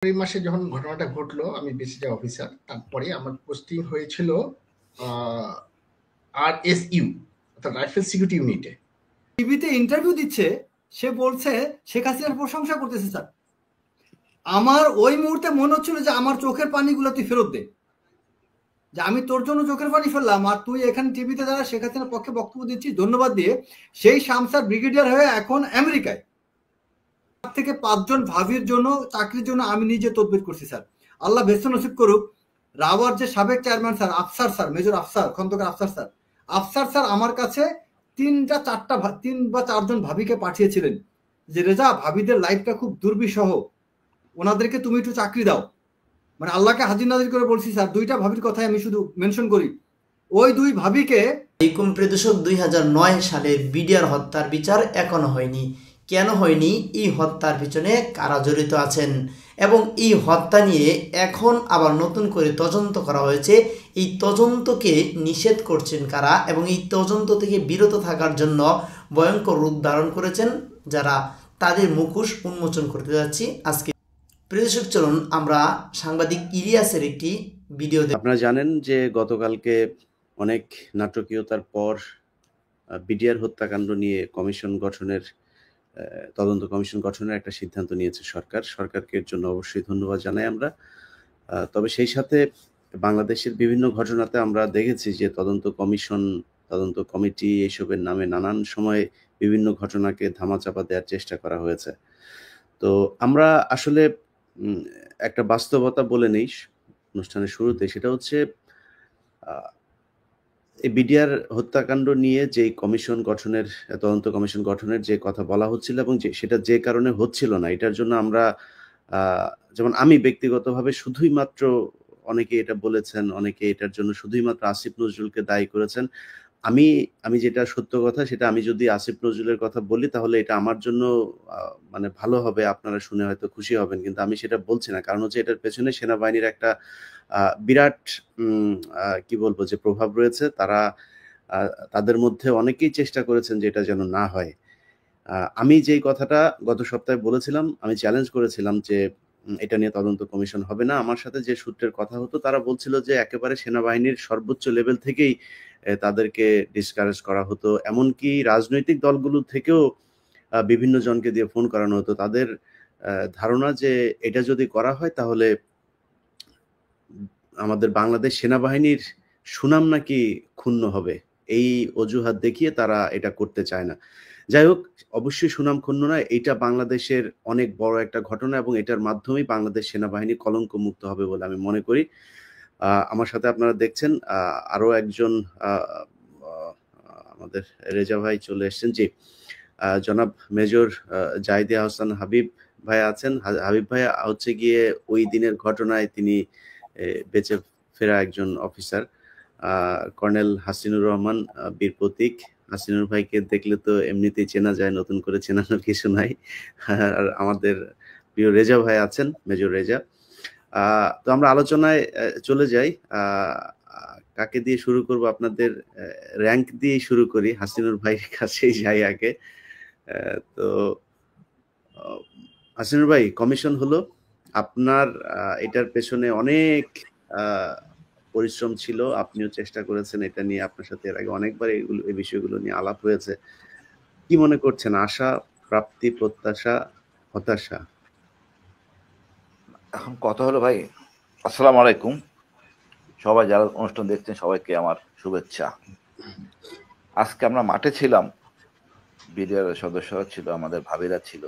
ফেব্রুয়ারি মাসে যখন ঘটনাটা ঘটলো, আমি বেঁচে যাওয়া অফিসার, তারপরে আমার পোস্টিং হয়েছিল RSU, অর্থাৎ রাইফেল সিকিউরিটি ইউনিটে। টিভিতে ইন্টারভিউ দিচ্ছে, সে বলছে শেখ হাসিনার প্রশংসা করতেছে। স্যার, আমার ওই মুহূর্তে মনে হচ্ছিল যে আমার চোখের পানিগুলো তুই ফেরত দে, যে আমি তোর জন্য চোখের পানি ফেললাম আর তুই এখানে টিভিতে যারা শেখ হাসিনার পক্ষে বক্তব্য দিচ্ছিস ধন্যবাদ দিয়ে। সেই শামসার ব্রিগেডিয়ার হয়ে এখন আমেরিকায়। 4 থেকে 5 জন ভাবির জন্য চাকরির জন্য আমি নিজে তদবির করছি। স্যার, আল্লাহ বেস্ত নসিব করুক। রাওয়ার যে সাবেক chairman sir Afsar sir, major Afsar, Khandakar Afsar sir আমার কাছে 3 বা 4 জন ভাবিকে পাঠিয়েছিলেন যে রেজা, ভাবিদের লাইফটা খুব দুর্বিষহ, ওনাদেরকে তুমি একটু চাকরি দাও। মানে আল্লাহকে হাজির নাজির করে বলছি স্যার। 2টা ভাবির কথাই আমি শুধু মেনশন করি। ওই 2 ভাবিকে প্রিয় দর্শক, 2009 সালের বিডিআর হত্যার বিচার এখনো হয়নি। কেন হয়নি? এই হত্যার পিছনে কারা জড়িত আছেন এবং এই হত্যা নিয়ে এখন আবার নতুন করে তদন্ত করা হয়েছে। এই তদন্তকে নিষেধ করছেন কারা এবং এই তদন্ত থেকে বিরত থাকার জন্য ভয়ঙ্কর রূপ ধারণ করেছেন যারা, তাদের মুখোশ উন্মোচন করতে যাচ্ছি আজকে। প্রিয় দর্শক, চলুন আমরা সাংবাদিক ইলিয়াসের একটি ভিডিও দেখি। আপনারা জানেন যে গতকালকে অনেক নাটকীয়তার পর বিডিআর হত্যাকাণ্ড নিয়ে তদন্ত কমিশন গঠনের একটা সিদ্ধান্ত নিয়েছে সরকার। সরকারকে এর জন্য অবশ্যই ধন্যবাদ জানাই আমরা। তবে সেই সাথে বাংলাদেশের বিভিন্ন ঘটনাতে আমরা দেখেছি যে তদন্ত কমিশন, তদন্ত কমিটি এসবের নামে নানান সময় বিভিন্ন ঘটনাকে ধামাচাপা দেওয়ার চেষ্টা করা হয়েছে। তো আমরা আসলে একটা বাস্তবতা বলে নেই অনুষ্ঠানের শুরুতে, সেটা হচ্ছে এই বিডিআর হত্যাকাণ্ড নিয়ে যে তদন্ত কমিশন গঠনের যে কথা বলা হচ্ছিল এবং সেটা যে কারণে হচ্ছিল না, এটার জন্য আমরা যেমন আমি ব্যক্তিগতভাবে শুধুই মাত্র, অনেকে এটা বলেছেন, অনেকে এটার জন্য শুধুই মাত্র আসিফ নজরুলকে দায়ী করেছেন। আমি যেটা সত্য কথা, সেটা আমি যদি আসিফ নজরুলের কথা বলি তাহলে এটা আমার জন্য মানে ভালো হবে, আপনারা শুনে হয়তো খুশি হবেন, কিন্তু আমি সেটা বলছি না। কারণ হচ্ছে এটার পেছনে সেনাবাহিনীর একটা বিরাট কি বলবো যে প্রভাব রয়েছে। তাদের মধ্যে অনেকেই চেষ্টা করেছেন যে এটা যেন না হয়। আমি যেই কথাটা গত সপ্তাহে বলেছিলাম, আমি চ্যালেঞ্জ করেছিলাম যে এটা নিয়ে তদন্ত কমিশন হবে না। আমার সাথে যে সূত্রের কথা হতো তারা বলছিল যে একেবারে সেনাবাহিনীর সর্বোচ্চ লেভেল থেকেই তাদেরকে ডিসকারেজ করা হতো, এমনকি রাজনৈতিক দলগুলো থেকেও বিভিন্ন জনকে দিয়ে ফোন করানো হতো। তাদের ধারণা যে এটা যদি করা হয় তাহলে আমাদের বাংলাদেশ সেনাবাহিনীর সুনাম নাকি ক্ষুণ্ণ হবে। এই অজুহাত দেখিয়ে তারা এটা করতে চায় না। যাই হোক, অবশ্যই সুনাম ক্ষুণ্ণ নয়, এইটা বাংলাদেশের অনেক বড় একটা ঘটনা এবং এটার মাধ্যমেই বাংলাদেশ সেনাবাহিনী কলঙ্ক মুক্ত হবে বলে আমি মনে করি। আমার সাথে আপনারা দেখছেন আরো একজন আমাদের রেজা ভাই চলে এসেছেন। জি, জনাব মেজর জাহিদ হাসান হাবিব ভাই আছেন। হাবিব ভাই হচ্ছে গিয়ে ওই দিনের ঘটনায় তিনি বেঁচে ফেরা একজন অফিসার। কর্নেল হাসিনুর রহমান, বীর প্রতীক। হাসিনুর ভাইকে দেখলে তো এমনিতেই চেনা যায়, নতুন করে চেনানোর কিছু নাই। আর আমাদের প্রিয় রেজা ভাই আছেন, মেজর রেজা। তো আমরা আলোচনায় চলে যাই। কাকে দিয়ে শুরু করব? আপনাদের র্যাঙ্ক দিয়ে শুরু করি, হাসিনুর ভাইয়ের কাছেই যাই আগে। তো হাসিনুর ভাই, কমিশন হলো আপনার, এটার পেছনে অনেক পরিশ্রম ছিল, আপনিও চেষ্টা করেছেন এটা নিয়ে, আপনার সাথে এর আগে অনেকবার এই বিষয়গুলো নিয়ে আলাপ হয়েছে। কি মনে করছেন? আশা, প্রাপ্তি, প্রত্যাশা, হতাশা? এখন কথা হলো ভাই, আসসালামু আলাইকুম। সবাই যারা অনুষ্ঠান দেখছেন সবাইকে আমার শুভেচ্ছা। আজকে আমরা মাঠে ছিলাম, বিডিআর সদস্যরা ছিল, আমাদের ভাবিরা ছিল।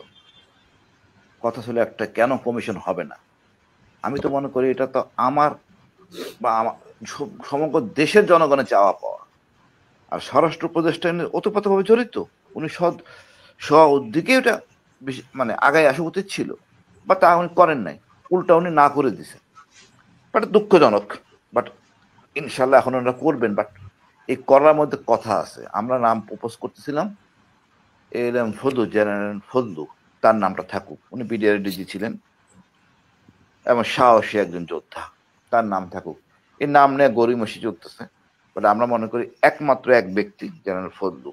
কথা ছিল একটা, কেন কমিশন হবে না? আমি তো মনে করি এটা তো আমার বা সমগ্র দেশের জনগণের চাওয়া পাওয়া। আর স্বরাষ্ট্র উপদেষ্টা ওতপ্রোতভাবে জড়িত, উনি স্ব উদ্যোগে এটা মানে আগায় আসা উচিত ছিল, বা তা উনি করেন নাই, উল্টা উনি না করে দিছে। বাট দুঃখজনক, বাট ইনশাল্লাহ এখন ওনারা করবেন। বাট এই করার মধ্যে কথা আছে। আমরা নাম প্রপোজ করতেছিলাম, এলএম ফজলু, জেনারেল ফজলু, তার নামটা থাকুক। উনি বিডিআর ডিজি ছিলেন এবং সাহসী একজন যোদ্ধা, তার নাম থাকুক। এই নাম নিয়ে গড়িমসি চলতেছে। বাট আমরা মনে করি একমাত্র এক ব্যক্তি, জেনারেল ফজলু,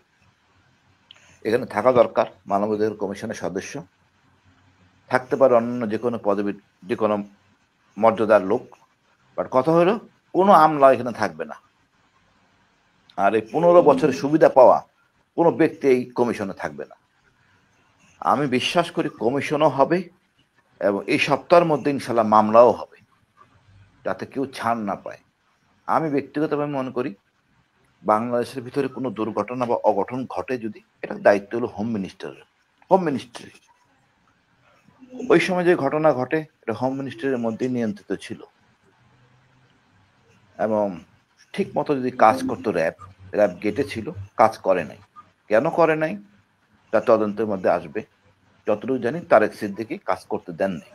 এখানে থাকা দরকার, মানবাধিকার কমিশনের সদস্য। থাকতে পারে অন্য যে কোনো পদবীর যে কোনো মর্যাদার লোক, বাট কথা হলো কোনো আমলা এখানে থাকবে না। আর এই 15 বছরের সুবিধা পাওয়া কোনো ব্যক্তি এই কমিশনে থাকবে না। আমি বিশ্বাস করি কমিশনও হবে এবং এই সপ্তাহের মধ্যে ইনশাল্লাহ মামলাও হবে, যাতে কেউ ছাড় না পায়। আমি ব্যক্তিগতভাবে মনে করি বাংলাদেশের ভিতরে কোনো দুর্ঘটনা বা অঘটন ঘটে যদি, এটার দায়িত্ব হলো হোম মিনিস্ট্রি। ওই সময় যে ঘটনা ঘটে এটা হোম মিনিস্ট্রির মধ্যেই নিয়ন্ত্রিত ছিল, এবং ঠিক মতো যদি কাজ করতো র্যাব গেটে ছিল, কাজ করে নাই। কেন করে নাই তা তদন্তের মধ্যে আসবে। যতটুকু জানি তারেক সিদ্দিকী কাজ করতে দেন নাই।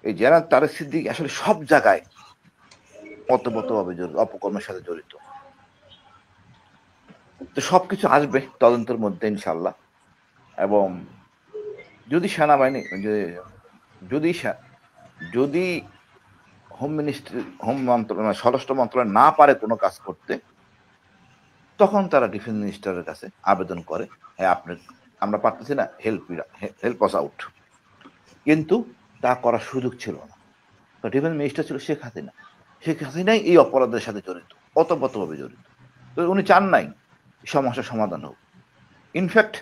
এই জেনারেল তারেক সিদ্দিকী আসলে সব জায়গায় অতপ্রতভাবে জড়িত, অপকর্মের সাথে জড়িত। তো সবকিছু আসবে তদন্তের মধ্যে ইনশাল্লাহ। এবং যদি সেনাবাহিনী যদি হোম মন্ত্রণালয় স্বরাষ্ট্র মন্ত্রণালয় না পারে কোনো কাজ করতে, তখন তারা ডিফেন্স মিনিস্টারের কাছে আবেদন করে, হ্যাঁ আমরা পারতেছি না, হেল্প আস আউট। কিন্তু তা করার সুযোগ ছিল না। তো ডিফেন্স মিনিস্টার ছিল শেখ হাসিনাই এই অপরাধের সাথে জড়িত, অতপ্রতভাবে জড়িত। তো উনি চান নাই সমস্যার সমাধান হোক। ইনফ্যাক্ট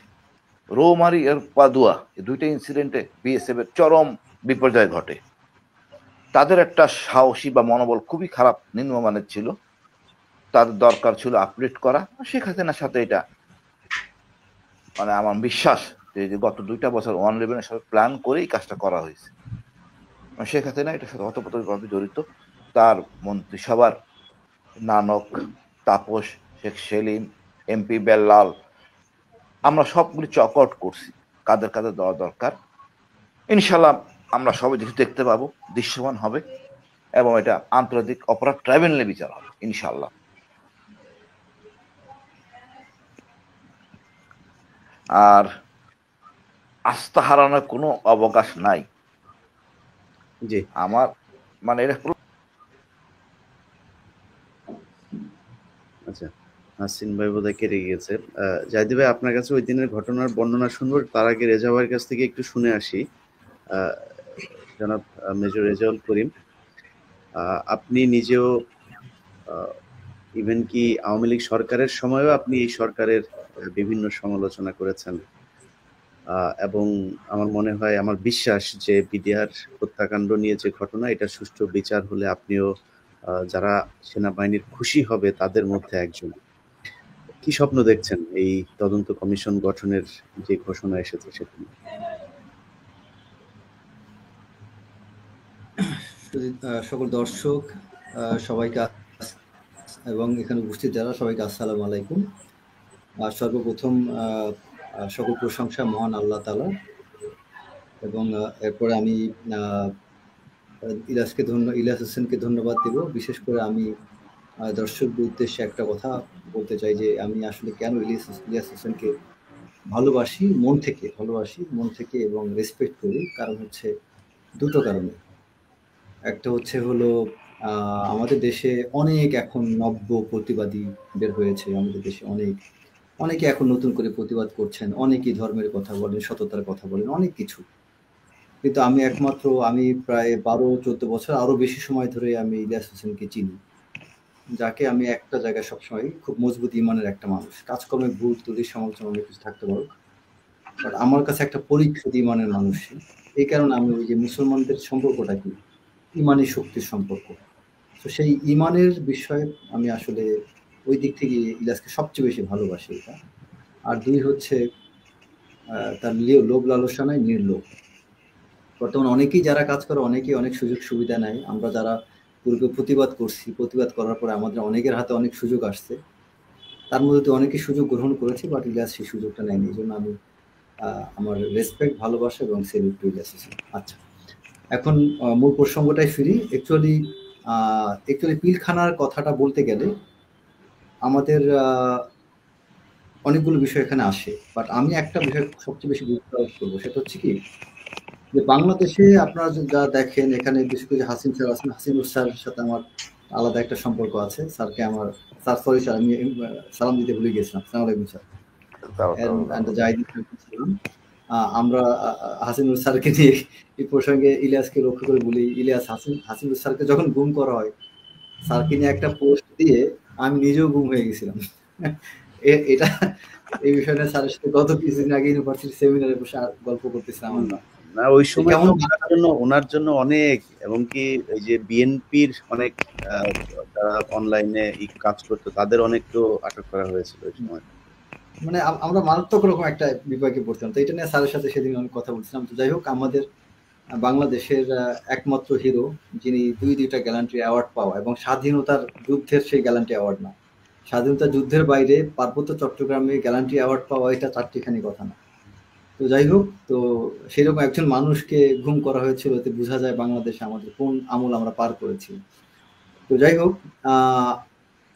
রৌমারি আর পাদুয়া, এই দুইটা ইনসিডেন্টে বিএসএফ এর চরম বিপর্যয় ঘটে। তাদের একটা সাহসী বা মনোবল খুবই খারাপ, নিম্নমানের ছিল। তাদের দরকার ছিল আপডেট করা। শেখ হাসিনার সাথে এটা মানে আমার বিশ্বাস যে গত 2টা বছর 111-এর সাথে প্ল্যান করেই কাজটা করা হয়েছে। শেখ হাসিনা এটার সাথে অতপ্রতভাবে জড়িত। তার মন্ত্রিসভার নানক, তাপস, শেখ সেলিম, এমপি বেল্লাল, আমরা সবগুলি চক আউট করছি কাদের কাদের দেওয়া দরকার। ইনশাল্লাহ আমরা সবাই কিছু দেখতে পাবো, দৃশ্যমান হবে, এবং এটা আন্তর্জাতিক অপরাধ ট্রাইব্যুনালে বিচার হবে ইনশাল্লাহ। আর আস্থা হারানোর কোনো অবকাশ নাই। জি, আমার মানে এটা আচ্ছা, হাসিন ভাই বোধহয় কেটে গিয়েছে। জাহিদ ভাই, আপনার কাছে ওই দিনের ঘটনার বর্ণনা শুনবো, তার আগে রেজা ভাইয়ের কাছ থেকে একটু শুনে আসি। জনাব মেজর রেজাউল করিম, আপনি নিজেও ইভেন কি আওয়ামী লীগ সরকারের সময়ও আপনি এই সরকারের বিভিন্ন সমালোচনা করেছেন, এবং আমার মনে হয়, আমার বিশ্বাস যে বিডিআর হত্যাকাণ্ড নিয়ে যে ঘটনা, এটা সুষ্ঠু বিচার হলে আপনিও যারা সেনাবাহিনীর খুশি হবে তাদের মধ্যে একজন। কি স্বপ্ন দেখছেন এই তদন্ত কমিশন গঠনের যে ঘোষণা এসেছে সেটা নিয়ে? সকল দর্শক সবাইকে এবং এখানে উপস্থিত যারা সবাইকে আসসালামু আলাইকুম। সর্বপ্রথম সকল প্রশংসা মহান আল্লাহ তাআলা, এবং এরপরে আমি ইলিয়াস হোসেনকে ধন্যবাদ দেব। বিশেষ করে আমি দর্শকদের উদ্দেশ্যে একটা কথা বলতে চাই যে আমি আসলে কেন ইলিয়াস হোসেনকে ভালোবাসি, মন থেকে এবং রেসপেক্ট করি। কারণ হচ্ছে দুটো কারণে। একটা হচ্ছে হলো আমাদের দেশে অনেক এখন নব্য প্রতিবাদী বের হয়েছে। আমাদের দেশে অনেকে এখন নতুন করে প্রতিবাদ করছেন, অনেকেই ধর্মের কথা বলেন, সততার কথা বলেন, অনেক কিছু। কিন্তু আমি প্রায় 12-14 বছর আরো বেশি সময় ধরে আমি ইলিয়াস হোসেনকে চিনি, যাকে আমি একটা জায়গায় সবসময় খুব মজবুত ইমানের একটা মানুষ। কাজকর্মে ভুল ত্রুটি সমালোচনা অনেক কিছু থাকতে পারো, বাট আমার কাছে একটা পরীক্ষিত ইমানের মানুষ। এই কারণে আমি ওই যে মুসলমানদের সম্পর্কটা কি ইমানি শক্তির সম্পর্ক, তো সেই ইমানের বিষয়ে আমি আসলে ওই দিক থেকে ইলিয়াসকে সবচেয়ে বেশি ভালোবাসি এটা। আর দুই হচ্ছে তার লোভ লালসা নাই, নির্লোভ। বর্তমানে অনেকেই যারা কাজ করে অনেকেই অনেক সুযোগ সুবিধা নেয়। আমরা যারা পূর্বে প্রতিবাদ করছি, প্রতিবাদ করার পরে আমাদের অনেকের হাতে অনেক সুযোগ আসছে, তার মধ্যে অনেকেই সুযোগ গ্রহণ করেছে, বাট ইলিয়াস সেই সুযোগটা নেয়নি। এই জন্য আমি আমার রেসপেক্ট, ভালোবাসা এবং সেলুট টু ইলিয়াস হোসেন। আচ্ছা, এখন মূল প্রসঙ্গটাই ফিরি। অ্যাকচুয়ালি পিলখানার কথাটা বলতে গেলে আমাদের অনেকগুলো বিষয় এখানে আসে, বাট আমি একটা বিষয় সবচেয়ে বেশি গুরুত্ব আরোপ করবো। সেটা হচ্ছে কি যে বাংলাদেশে আপনারা যা দেখেন, এখানে বিশেষ করে হাসিন স্যারের সাথে আমার আলাদা একটা সম্পর্ক আছে। স্যারকে আমার সরি স্যার, আমি সালাম দিতে ভুলে গেছিলাম। আসসালামু আলাইকুম স্যার। আমরা হাসিনুর স্যারকে নিয়ে এই প্রসঙ্গে ইলিয়াসকে লক্ষ্য করে বলি, ইলিয়াস হাসিনুর স্যারকে যখন গুম করা হয়, স্যারকে নিয়ে একটা পোস্ট দিয়ে আমি নিজেও গুম হয়ে গেছিলাম। এটা এই বিষয়ে স্যারের সাথে গত কিছুদিন আগে ইউনিভার্সিটি সেমিনারে বসে গল্প করতেছিলাম আমরা। না ওই সময় ওনার জন্য অনেক, এবং কি এই যে বিএনপির অনেক যারা অনলাইনে কাজ করতো তাদের অনেককেও আটক করা হয়েছিল ওই সময়। মানে আমরা মারাত্মক রকম একটা বিভাগে পড়তাম। তো এটা নিয়ে স্যারের সাথে সেদিন অনেক কথা বলছিলাম। তো যাই হোক, আমাদের বাংলাদেশের একমাত্র হিরো যিনি দুইটা গ্যালান্ট্রি অ্যাওয়ার্ড পাওয়া, এবং স্বাধীনতার যুদ্ধের সেই গ্যালান্ট্রি অ্যাওয়ার্ড না, স্বাধীনতা যুদ্ধের বাইরে পার্বত্য চট্টগ্রামে গ্যালান্ট্রি অ্যাওয়ার্ড পাওয়া এটা চারটিখানি কথা না। তো যাই হোক, তো সেরকম একজন মানুষকে গুম করা হয়েছিল, এতে বোঝা যায় বাংলাদেশে আমাদের কোন আমল আমরা পার করেছি। তো যাই হোক,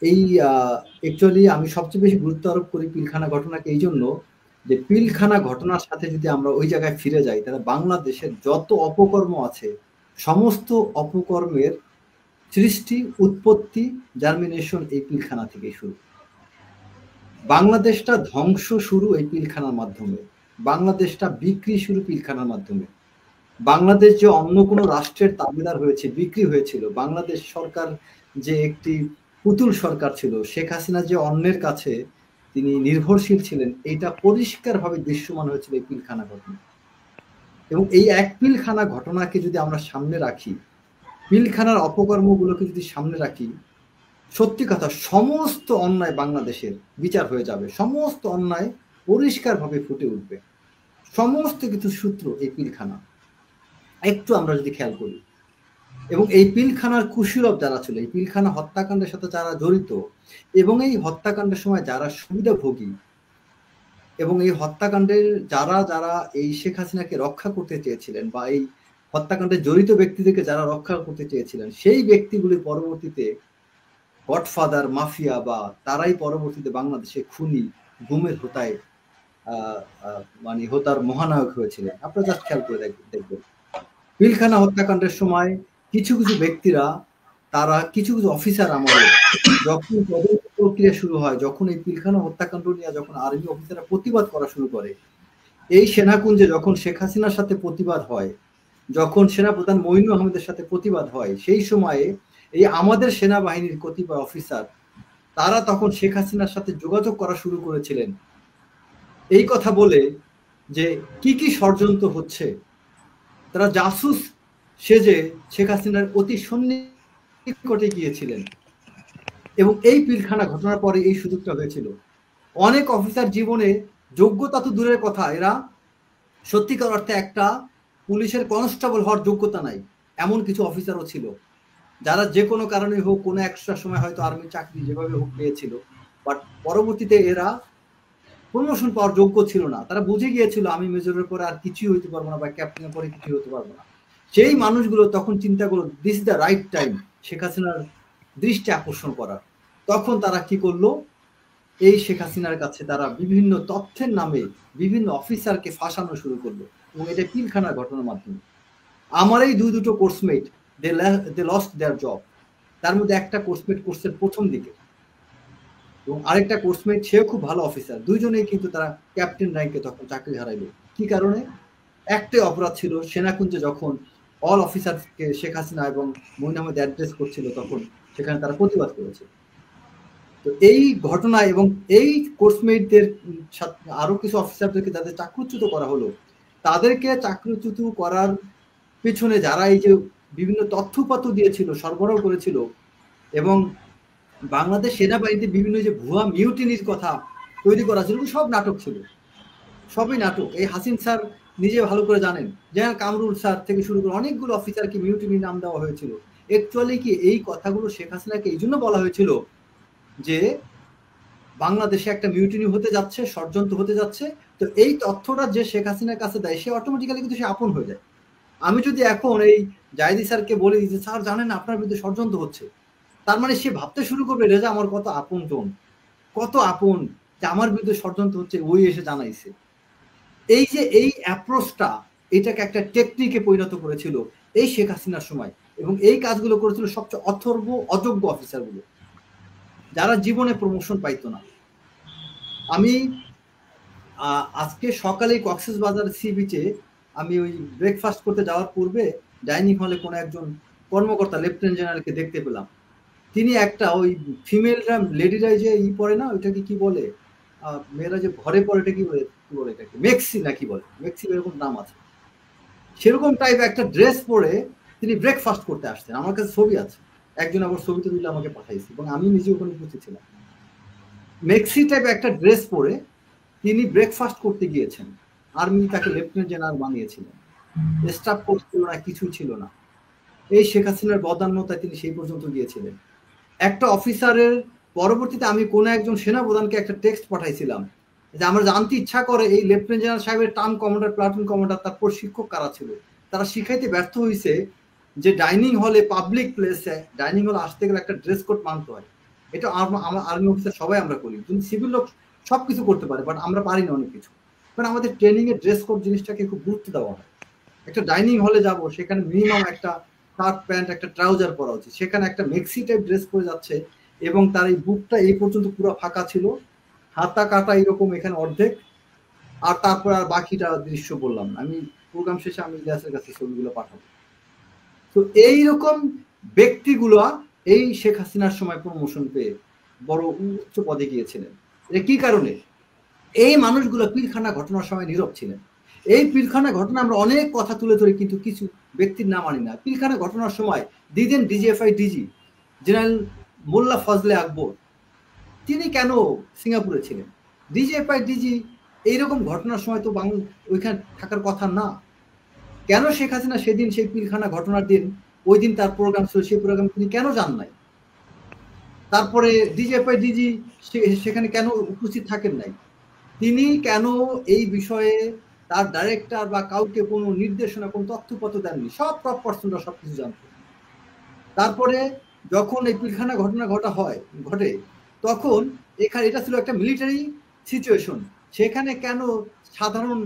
এই অ্যাকচুয়ালি আমি সবচেয়ে বেশি গুরুত্ব আরোপ করি পিলখানা ঘটনাকে এই জন্য যে পিলখানা ঘটনার সাথে যদি আমরা ওই জায়গায় ফিরে যাই, তাহলে বাংলাদেশের যত অপকর্ম আছে সমস্ত অপকর্মের সৃষ্টি, উৎপত্তি, জার্মিনেশন এই পিলখানা থেকে শুরু। বাংলাদেশটা ধ্বংস শুরু এই পিলখানার মাধ্যমে, বাংলাদেশটা বিক্রি শুরু পিলখানার মাধ্যমে। বাংলাদেশ যে অন্য কোনো রাষ্ট্রের তাবেদার হয়েছে, বিক্রি হয়েছিল, বাংলাদেশ সরকার যে একটি পুতুল সরকার ছিল, শেখ হাসিনা যে অন্যের কাছে তিনি নির্ভরশীল ছিলেন, এটা পরিষ্কারভাবে দৃশ্যমান হয়েছিল এই পিলখানা ঘটনা। এবং এই এক পিলখানা ঘটনাকে যদি আমরা সামনে রাখি, পিলখানার অপকর্মগুলোকে যদি সামনে রাখি, সত্যি কথা সমস্ত অন্যায় বাংলাদেশের বিচার হয়ে যাবে, সমস্ত অন্যায় পরিষ্কারভাবে ফুটে উঠবে। সমস্ত কিছু সূত্র এই পিলখানা একটু আমরা যদি খেয়াল করি। এবং এই পিলখানার কুশীলব যারা ছিল, এই পিলখানা হত্যাকাণ্ডের সাথে যারা জড়িত, এবং এই হত্যাকাণ্ডের সময় যারা সুবিধাভোগী, এবং এই হত্যাকাণ্ডের যারা যারা এই শেখ হাসিনাকে রক্ষা করতে চেয়েছিলেন, বা এই হত্যাকাণ্ডে জড়িত ব্যক্তিদেরকে যারা রক্ষা করতে চেয়েছিলেন, সেই ব্যক্তিগুলির পরবর্তীতে গডফাদার, মাফিয়া, বা তারাই পরবর্তীতে বাংলাদেশে খুনি, গুমের হোতায় মানে হোতার মহানায়ক হয়েছিলেন। আপনারা জাস্ট খেয়াল করে দেখবেন, পিলখানা হত্যাকাণ্ডের সময় কিছু কিছু ব্যক্তিরা, তারা কিছু কিছু অফিসার আমাদের, যখন তদন্ত প্রক্রিয়া শুরু হয়, যখন এই পিলখানা হত্যাকাণ্ড নিয়ে যখন আর্মি অফিসাররা প্রতিবাদ করা শুরু করে, এই সেনাকুঞ্জে যখন শেখ হাসিনার সাথে প্রতিবাদ হয়, যখন সেনাপ্রধান মঈনুল আহমেদের সাথে প্রতিবাদ হয়, সেই সময়ে এই আমাদের সেনাবাহিনীর কতিপয় অফিসার তারা তখন শেখ হাসিনার সাথে যোগাযোগ করা শুরু করেছিলেন এই কথা বলে যে কি কি ষড়যন্ত্র হচ্ছে। তারা জাসুস সেজে শেখ হাসিনার অতি সন্নিকটে গিয়েছিলেন। এবং এই পিলখানা ঘটনার পরে এই সুযোগটা হয়েছিল। অনেক অফিসার জীবনে যোগ্যতা তো দূরের কথা, এরা সত্যিকার অর্থে একটা পুলিশের কনস্টেবল হওয়ার যোগ্যতা নাই, এমন কিছু অফিসারও ছিল, যারা যে কোনো কারণে হোক, কোনো একটা সময় হয়তো আর্মির চাকরি যেভাবে হোক পেয়েছিল, বাট পরবর্তীতে এরা প্রমোশন পাওয়ার যোগ্য ছিল না। তারা বুঝে গিয়েছিল আমি মেজরের পরে আর কিছুই হইতে পারবো না, বা ক্যাপ্টেনের পরে কিছুই হতে পারবো না। সেই মানুষগুলো তখন চিন্তা করলো this the right time Sheikh হাসিনার দৃষ্টি আকর্ষণ করার। তখন তারা কি করলো, এই শেখ হাসিনার কাছে তারা বিভিন্ন তথ্যের নামে বিভিন্ন অফিসারকে ফাঁসানো শুরু করলো, এবং এটা পিলখানার ঘটনার মাধ্যমে। আমার এই দুটো coursemate they lost their job. তার মধ্যে একটা কোর্সমেট কোর্সের প্রথম দিকে, এবং আরেকটা কোর্সমেট সেও খুব ভালো অফিসার, দুইজনেই কিন্তু তারা ক্যাপ্টেন র্যাঙ্কে তখন চাকরি হারাইলো। কি কারণে? একটাই অপরাধ ছিল, সেনাকুঞ্জে যখন অল অফিসারকে শেখ হাসিনা এবং মঈন আহমেদ অ্যাড্রেস করছিল, তখন সেখানে তারা প্রতিবাদ করেছে। তো এই ঘটনা এবং এই কোর্সমেটদের আরো কিছু অফিসারদেরকে যাদের চাকরুচ্যুত করা হলো, তাদেরকে চাকরুচ্যুত করার পিছনে যারা এই যে বিভিন্ন তথ্যপাত্র দিয়েছিল, সরবরাহ করেছিল, এবং বাংলাদেশ সেনাবাহিনীতে বিভিন্ন যে ভুয়া মিউটিনির কথা তৈরি করা ছিল, সব নাটক ছিল, সবই নাটক। এই হাসিন স্যার নিজে ভালো করে জানেন, যেমন কামরুল স্যার থেকে শুরু করে অনেকগুলো অফিসারকে মিউটিনি নাম দেওয়া হয়েছিল। অ্যাকচুয়ালি কি এই কথাগুলো শেখ হাসিনাকে এই জন্য বলা হয়েছিল যে বাংলাদেশে একটা মিউটিনি হতে যাচ্ছে, ষড়যন্ত্র হতে যাচ্ছে। তো এই তথ্যটা যে শেখ হাসিনার কাছে দেয়, সে অটোমেটিক্যালি কিন্তু সে আপন হয়ে যায়। আমি যদি এখন এই জাহিদি স্যারকে বলি যে স্যার জানেন আপনার বিরুদ্ধে ষড়যন্ত্র হচ্ছে, তার মানে সে ভাবতে শুরু করবে রেজা আমার কত আপন জন, কত আপন, যে আমার বিরুদ্ধে ষড়যন্ত্র হচ্ছে, ওই এসে জানাইছে। এই যে এই অ্যাপ্রোচটা, এটাকে একটা টেকনিকে পরিণত করেছিল এই শেখ হাসিনার সময়, এবং এই কাজগুলো করেছিল সবচেয়ে অথর্ব অযোগ্য অফিসারগুলো, যারা জীবনে প্রমোশন পাইতো না। আমি আজকে সকালে কক্সবাজার সি বিচে আমি ওই ব্রেকফাস্ট করতে যাওয়ার পূর্বে ডাইনিং হলে কোনো একজন কর্মকর্তা লেফটেন্যান্ট জেনারেলকে দেখতে পেলাম। তিনি একটা ওই ফিমেলরা লেডিরা যে পরে না, ওইটাকে কি বলে, মেয়েরা যে ঘরে পরে, এটা কি বলে এটাকে মেক্সি না কি বলে, মেক্সি এরকম নাম আছে, সেরকম টাইপ একটা ড্রেস পরে তিনি ব্রেকফাস্ট করতে আসতেন। আমার কাছে ছবি আছে, একজন আবার ছবিতে তুলে আমাকে পাঠাইছে এবং আমি নিজে ওখানে উপস্থিত ছিলাম। মেক্সি টাইপ একটা ড্রেস পরে তিনি ব্রেকফাস্ট করতে গিয়েছেন। আর্মি তাকে লেফটেন্যান্ট জেনারেল বানিয়েছিলেন, স্টাফ কোর্স ছিল না, কিছু ছিল না। এই শেখ হাসিনার বদান্যতায় তিনি সেই পর্যন্ত গিয়েছিলেন। একটা অফিসারের পরবর্তীতে আমি কোনো একজন সেনাপ্রধানকে একটা টেক্সট পাঠাইছিলাম যে আমার জানতে ইচ্ছা করে এই লেফটেন্যান্ট জেনারেল সাহেবের টার্ম কমান্ডার, প্লাটুন কমান্ডার, তার প্রশিক্ষক কারা ছিল। তারা শিখাইতে ব্যর্থ হয়েছে যে ডাইনিং হলে, পাবলিক প্লেসে ডাইনিং হলে আসতে গেলে একটা ড্রেস কোড মানতে হয়। এটা আমার আর্মি অফিসার সবাই আমরা করি, কিন্তু সিভিল লোক সবকিছু করতে পারে, বাট আমরা পারি না অনেক কিছু। কারণ আমাদের ট্রেনিং এর ড্রেস কোড জিনিসটাকে খুব গুরুত্ব দেওয়া হয়। একটা ডাইনিং হলে যাব, সেখানে মিনিমাম একটা শার্ট প্যান্ট, একটা ট্রাউজার পরা উচিত। সেখানে একটা মেক্সি টাইপ ড্রেস পরে যাচ্ছে এবং তার এই বুকটা এই পর্যন্ত পুরো ফাঁকা ছিল, হাতা কাটা এরকম এখানে অর্ধেক, আর তারপর আর বাকিটা দৃশ্য বললাম না। আমি প্রোগ্রাম শেষে আমি ইলিয়াসের কাছে ছবিগুলো পাঠাবো। তো এইরকম ব্যক্তিগুলো এই শেখ হাসিনার সময় প্রমোশন পেয়ে বড় উচ্চ পদে গিয়েছিলেন। এটা কি কারণে? এই মানুষগুলো পিলখানা ঘটনার সময় নীরব ছিলেন। এই পিলখানা ঘটনা আমরা অনেক কথা তুলে ধরি, কিন্তু কিছু ব্যক্তির নাম আনি না। পিলখানা ঘটনার সময় দিদেন ডিজিএফআই ডিজি জেনারেল মোল্লা ফজলে আকবর, তিনি কেন সিঙ্গাপুরে ছিলেন? ডিজিএফআই ডিজি এইরকম ঘটনার সময় তো ওইখানে থাকার কথা না। কেন শেখ হাসিনা সেদিন, সেই পিলখানা ঘটনার দিন, ওই দিন তার প্রোগ্রাম ছিল, সেই প্রোগ্রাম তিনি কেন যান নাই? তারপরে ডিজিএফআই ডিজি সেখানে কেন উপস্থিত থাকেন নাই? তিনি কেন এই বিষয়ে তার ডাইরেক্টর বা কাউকে কোনো নির্দেশনা, কোনো তথ্যপত্র দেননি? সব টপ পার্সনরা সবকিছু জানতো। তারপরে যখন এই পিলখানা ঘটনা ঘটে, তখন এখানে এটা ছিল একটা মিলিটারি সিচুয়েশন। সেখানে কেন সাধারণ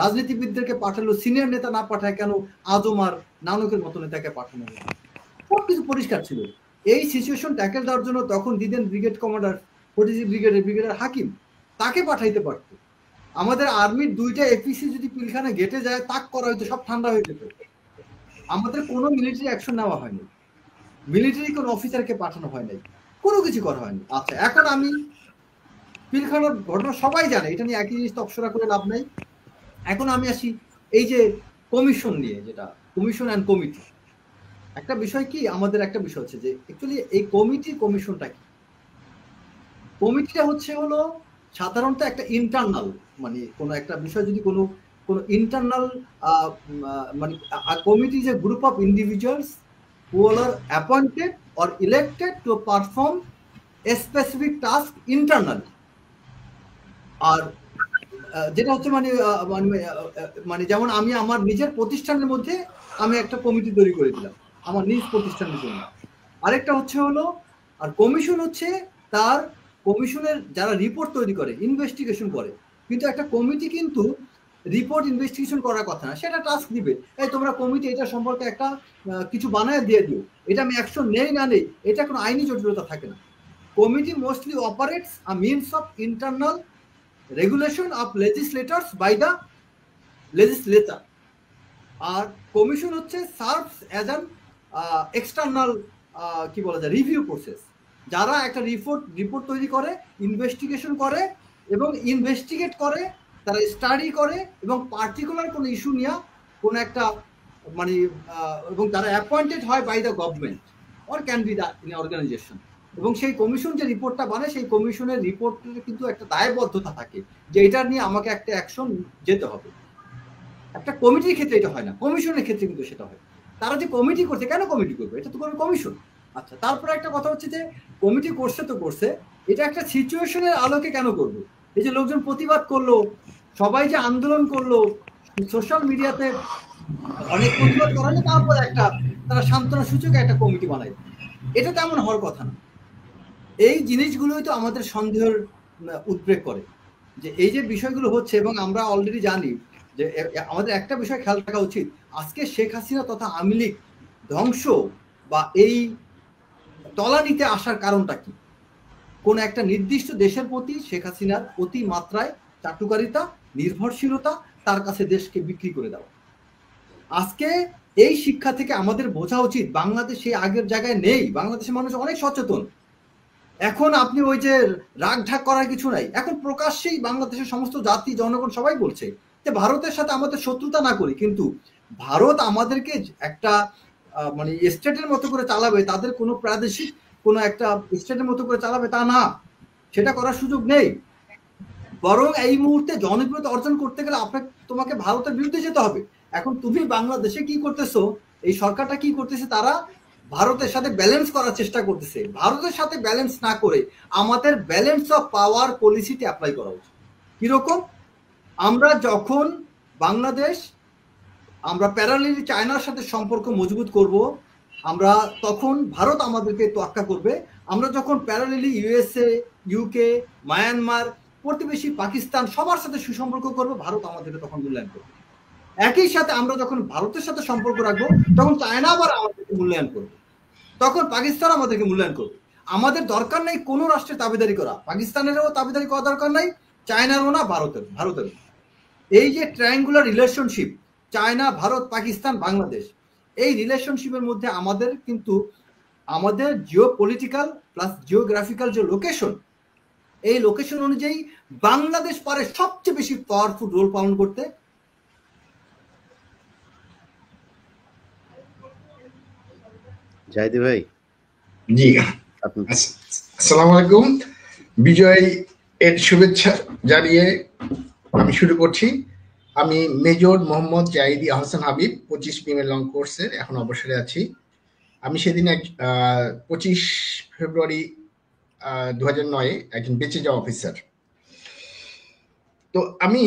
রাজনীতিবিদদেরকে পাঠালো, সিনিয়র নেতা না পাঠায় কেন আজম আর নানকের মতো নেতাকে পাঠানো হলো? সবকিছু পরিষ্কার ছিল। এই সিচুয়েশন ট্যাকেল দেওয়ার জন্য তখন দিদেন ব্রিগেড কমান্ডার, 40 ব্রিগেডের হাকিম, তাকে পাঠাইতে পারতো। আমাদের আর্মির 2টা এপিসি যদি পিলখানা গেটে যায়, তাক করা হইতো, সব ঠান্ডা হয়ে যেত। আমাদের কোনো মিলিটারি অ্যাকশন নেওয়া হয়নি, মিলিটারি কোনো অফিসারকে পাঠানো হয় নাই, কোনো কিছু করা হয়নি। আচ্ছা, এখন আমি পিলখানার ঘটনা সবাই জানে, এটা নিয়ে একই জিনিস তফসরা করে লাভ নাই। এখন আমি আসি এই যে কমিশন নিয়ে, যেটা কমিশন অ্যান্ড কমিটি। একটা বিষয় কি, আমাদের একটা বিষয় হচ্ছে যে অ্যাকচুয়ালি এই কমিশনটা কি? কমিটিটা হলো সাধারণত একটা ইন্টারনাল, মানে কোনো একটা বিষয় যদি কোনো ইন্টারনাল, মানে committee is a group of individuals who are appointed or elected to perform a specific task internally. আর যেটা হচ্ছে মানে যেমন আমি আমার নিজের প্রতিষ্ঠানের মধ্যে আমি একটা কমিটি তৈরি করে দিলাম আমার নিজ প্রতিষ্ঠানের জন্য। আরেকটা হলো আর কমিশন হচ্ছে তার কমিশনের যারা রিপোর্ট তৈরি করে, ইনভেস্টিগেশন করে। কিন্তু একটা কমিটি কিন্তু রিপোর্ট ইনভেস্টিগেশন করার কথা না, সেটা টাস্ক দিবে, এই তোমরা কমিটি এটা সম্পর্কে একটা কিছু বানায় দিয়ে দিও, এটা আমি অ্যাকশন নেই না নেই, এটা কোনো আইনি জটিলতা থাকে না। Committee mostly operates a means of internal regulation of legislators by the legislator. আর কমিশন হচ্ছে সার্ভস অ্যাজ অ্যান এক্সটার্নাল, কি বলা যায়, রিভিউ প্রসেস। যারা একটা রিপোর্ট তৈরি করে, ইনভেস্টিগেশন করে এবং ইনভেস্টিগেট করে, তারা স্টাডি করে এবং পার্টিকুলার কোনো ইস্যু নিয়ে কোনো একটা মানে এবং তারা অ্যাপয়েন্টেড হয় by the government or can be the organisation. এবং সেই কমিশন যে রিপোর্টটা বানায়, সেই কমিশনের রিপোর্টের কিন্তু একটা দায়বদ্ধতা থাকে যে এটা নিয়ে আমাকে একটা অ্যাকশন যেতে হবে। একটা কমিটির ক্ষেত্রে এটা হয় না, কমিশনের ক্ষেত্রে কিন্তু সেটা হয়। তারা যে কমিটি করছে, কেন কমিটি করবে? এটা তো কোনো কমিশন। আচ্ছা, তারপরে একটা কথা হচ্ছে যে কমিটি করছে, এটা একটা সিচুয়েশনের আলোকে কেন করবে? এই যে লোকজন প্রতিবাদ করলো, সবাই যে আন্দোলন করলো, সোশ্যাল মিডিয়াতে অনেক প্রতিবাদ করালে তারপর একটা তারা সান্ত্বনা সূচকে একটা কমিটি বানায়, এটা তেমন হওয়ার কথা না। এই জিনিসগুলোই তো আমাদের সন্দেহের উদ্রেক করে যে এই যে বিষয়গুলো হচ্ছে, এবং আমরা অলরেডি জানি যে আমাদের একটা বিষয় খেয়াল রাখা উচিত, আজকে শেখ হাসিনা তথা আওয়ামী লীগ ধ্বংস বা এই তলানিতে আসার কারণটা কি? কোন একটা নির্দিষ্ট দেশের প্রতি শেখ হাসিনার অতি মাত্রায় চাটুকারিতা, নির্ভরশীলতা, তার কাছে দেশকে বিক্রি করে দেওয়া। আজকে এই শিক্ষা থেকে আমাদের বোঝা উচিত বাংলাদেশ সেই আগের জায়গায় নেই। বাংলাদেশের মানুষ অনেক সচেতন। এখন আপনি ওই যে রাগ ঢাক করার কিছু নাই। এখন প্রকাশ্যেই বাংলাদেশের সমস্ত জাতি জনগণ সবাই বলছে যে ভারতের সাথে আমাদের শত্রুতা না করি, কিন্তু ভারত আমাদেরকে একটা মানে স্টেটের মতো করে চালাবে, তাদের কোনো প্রাদেশিক কোনো একটা স্টেটের মতো করে চালাবে তা না, সেটা করার সুযোগ নেই। বরং এই মুহূর্তে জনপ্রিয়তা অর্জন করতে গেলে তোমাকে ভারতের বিরুদ্ধে যেতে হবে। এখন তুমি বাংলাদেশে কি করতেছো, এই সরকারটা কি করতেছে, তারা ভারতের সাথে ব্যালেন্স করার চেষ্টা করতেছে। ভারতের সাথে ব্যালেন্স না করে আমাদের ব্যালেন্স অফ পাওয়ার পলিসিতে অ্যাপ্লাই করা উচিত। কিরকম? আমরা যখন বাংলাদেশ আমরা প্যারালালি চায়নার সাথে সম্পর্ক মজবুত করব, আমরা তখন ভারত আমাদেরকে তোয়াক্কা করবে। আমরা যখন প্যারালালি ইউএসএ, ইউকে, মায়ানমার, প্রতিবেশী পাকিস্তান সবার সাথে সুসম্পর্ক করব, ভারত আমাদেরকে তখন মূল্যায়ন করবে। একই সাথে আমরা যখন ভারতের সাথে সম্পর্ক রাখবো, তখন চায়না আবার আমাদেরকে মূল্যায়ন করবে, তখন পাকিস্তান আমাদেরকে মূল্যায়ন করবে। আমাদের দরকার নেই কোনো রাষ্ট্রের দাবিদারি করা, পাকিস্তানেরও দাবিদারি করা দরকার নাই, চায়নারও না, ভারতেরও। এই যে triangular relationship, China, Bharat, Pakistan, Bangladesh, এই রিলেশনশিপের মধ্যে আমাদের কিন্তু আমাদের জিও পলিটিক্যাল প্লাস জিওগ্রাফিক্যাল যে লোকেশন, এই লোকেশন অনুযায়ী বাংলাদেশ পারে সবচেয়ে বেশি পাওয়ারফুল রোল পালন করতে। জাহিদি ভাই, জি, আসসালামু আলাইকুম। বিজয় এর শুভেচ্ছা জানিয়ে আমি শুরু করছি। আমি major Mohammad Zahidi Ahsan Habib, 25 female long কোর্সের এখন অবসরে আছি। আমি সেদিন 25 ফেব্রুয়ারি 2009 একজন বেঁচে যাওয়া অফিসার। তো আমি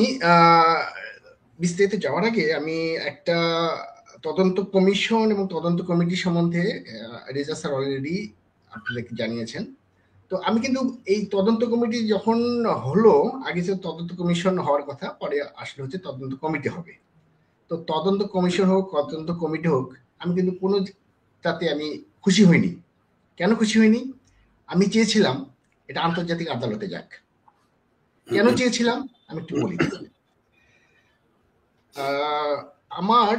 বিস্তারিত যাওয়ার আগে আমি একটা তদন্ত কমিশন এবং তদন্ত কমিটি সম্বন্ধে রেজা স্যার অলরেডি আপনাদেরকে জানিয়েছেন। তো আমি কিন্তু এই তদন্ত কমিটি যখন হলো, আগে ছিল তদন্ত কমিশন হওয়ার কথা, পরে আসলে হচ্ছে তদন্ত কমিটি হবে। তো তদন্ত কমিশন হোক, তদন্ত কমিটি হোক, আমি কিন্তু কোনো তাতে আমি খুশি হইনি। কেন খুশি হইনি? আমি চেয়েছিলাম এটা আন্তর্জাতিক আদালতে যাক। কেন চেয়েছিলাম আমি একটু বলি। আমার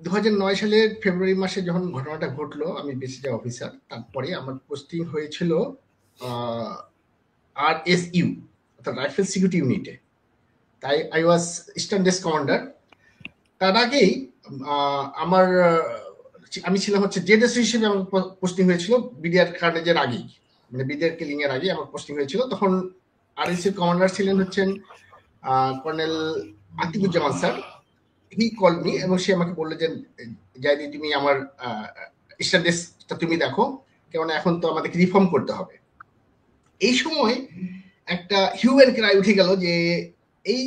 2009 সালের ফেব্রুয়ারি মাসে যখন ঘটনাটা ঘটলো, আমি বেঁচে যাওয়া অফিসার, তারপরে আমার পোস্টিং হয়েছিল RSU অর্থাৎ রাইফেল সিকিউরিটি ইউনিটে। তাই I was eastern desk commander. তার আগেই আমি ছিলাম হচ্ছে জেডএসও হিসেবে আমার পোস্টিং হয়েছিল বিডিআর কার্নেজের আগেই, মানে বিডিআর কিলিং এর আগে আমার পোস্টিং হয়েছিল। তখন RSU কমান্ডার ছিলেন হচ্ছেন কর্নেল আতিকুজ্জামান স্যার। হি কল মি এবং সে আমাকে বললো যে জাহিদি তুমি আমার ইস্টার্ন ডেস্কটা তুমি দেখো, কেননা এখন তো আমাদেরকে রিফর্ম করতে হবে। এই সময় একটা হিউম্যান ক্রাই উঠে গেল যে এই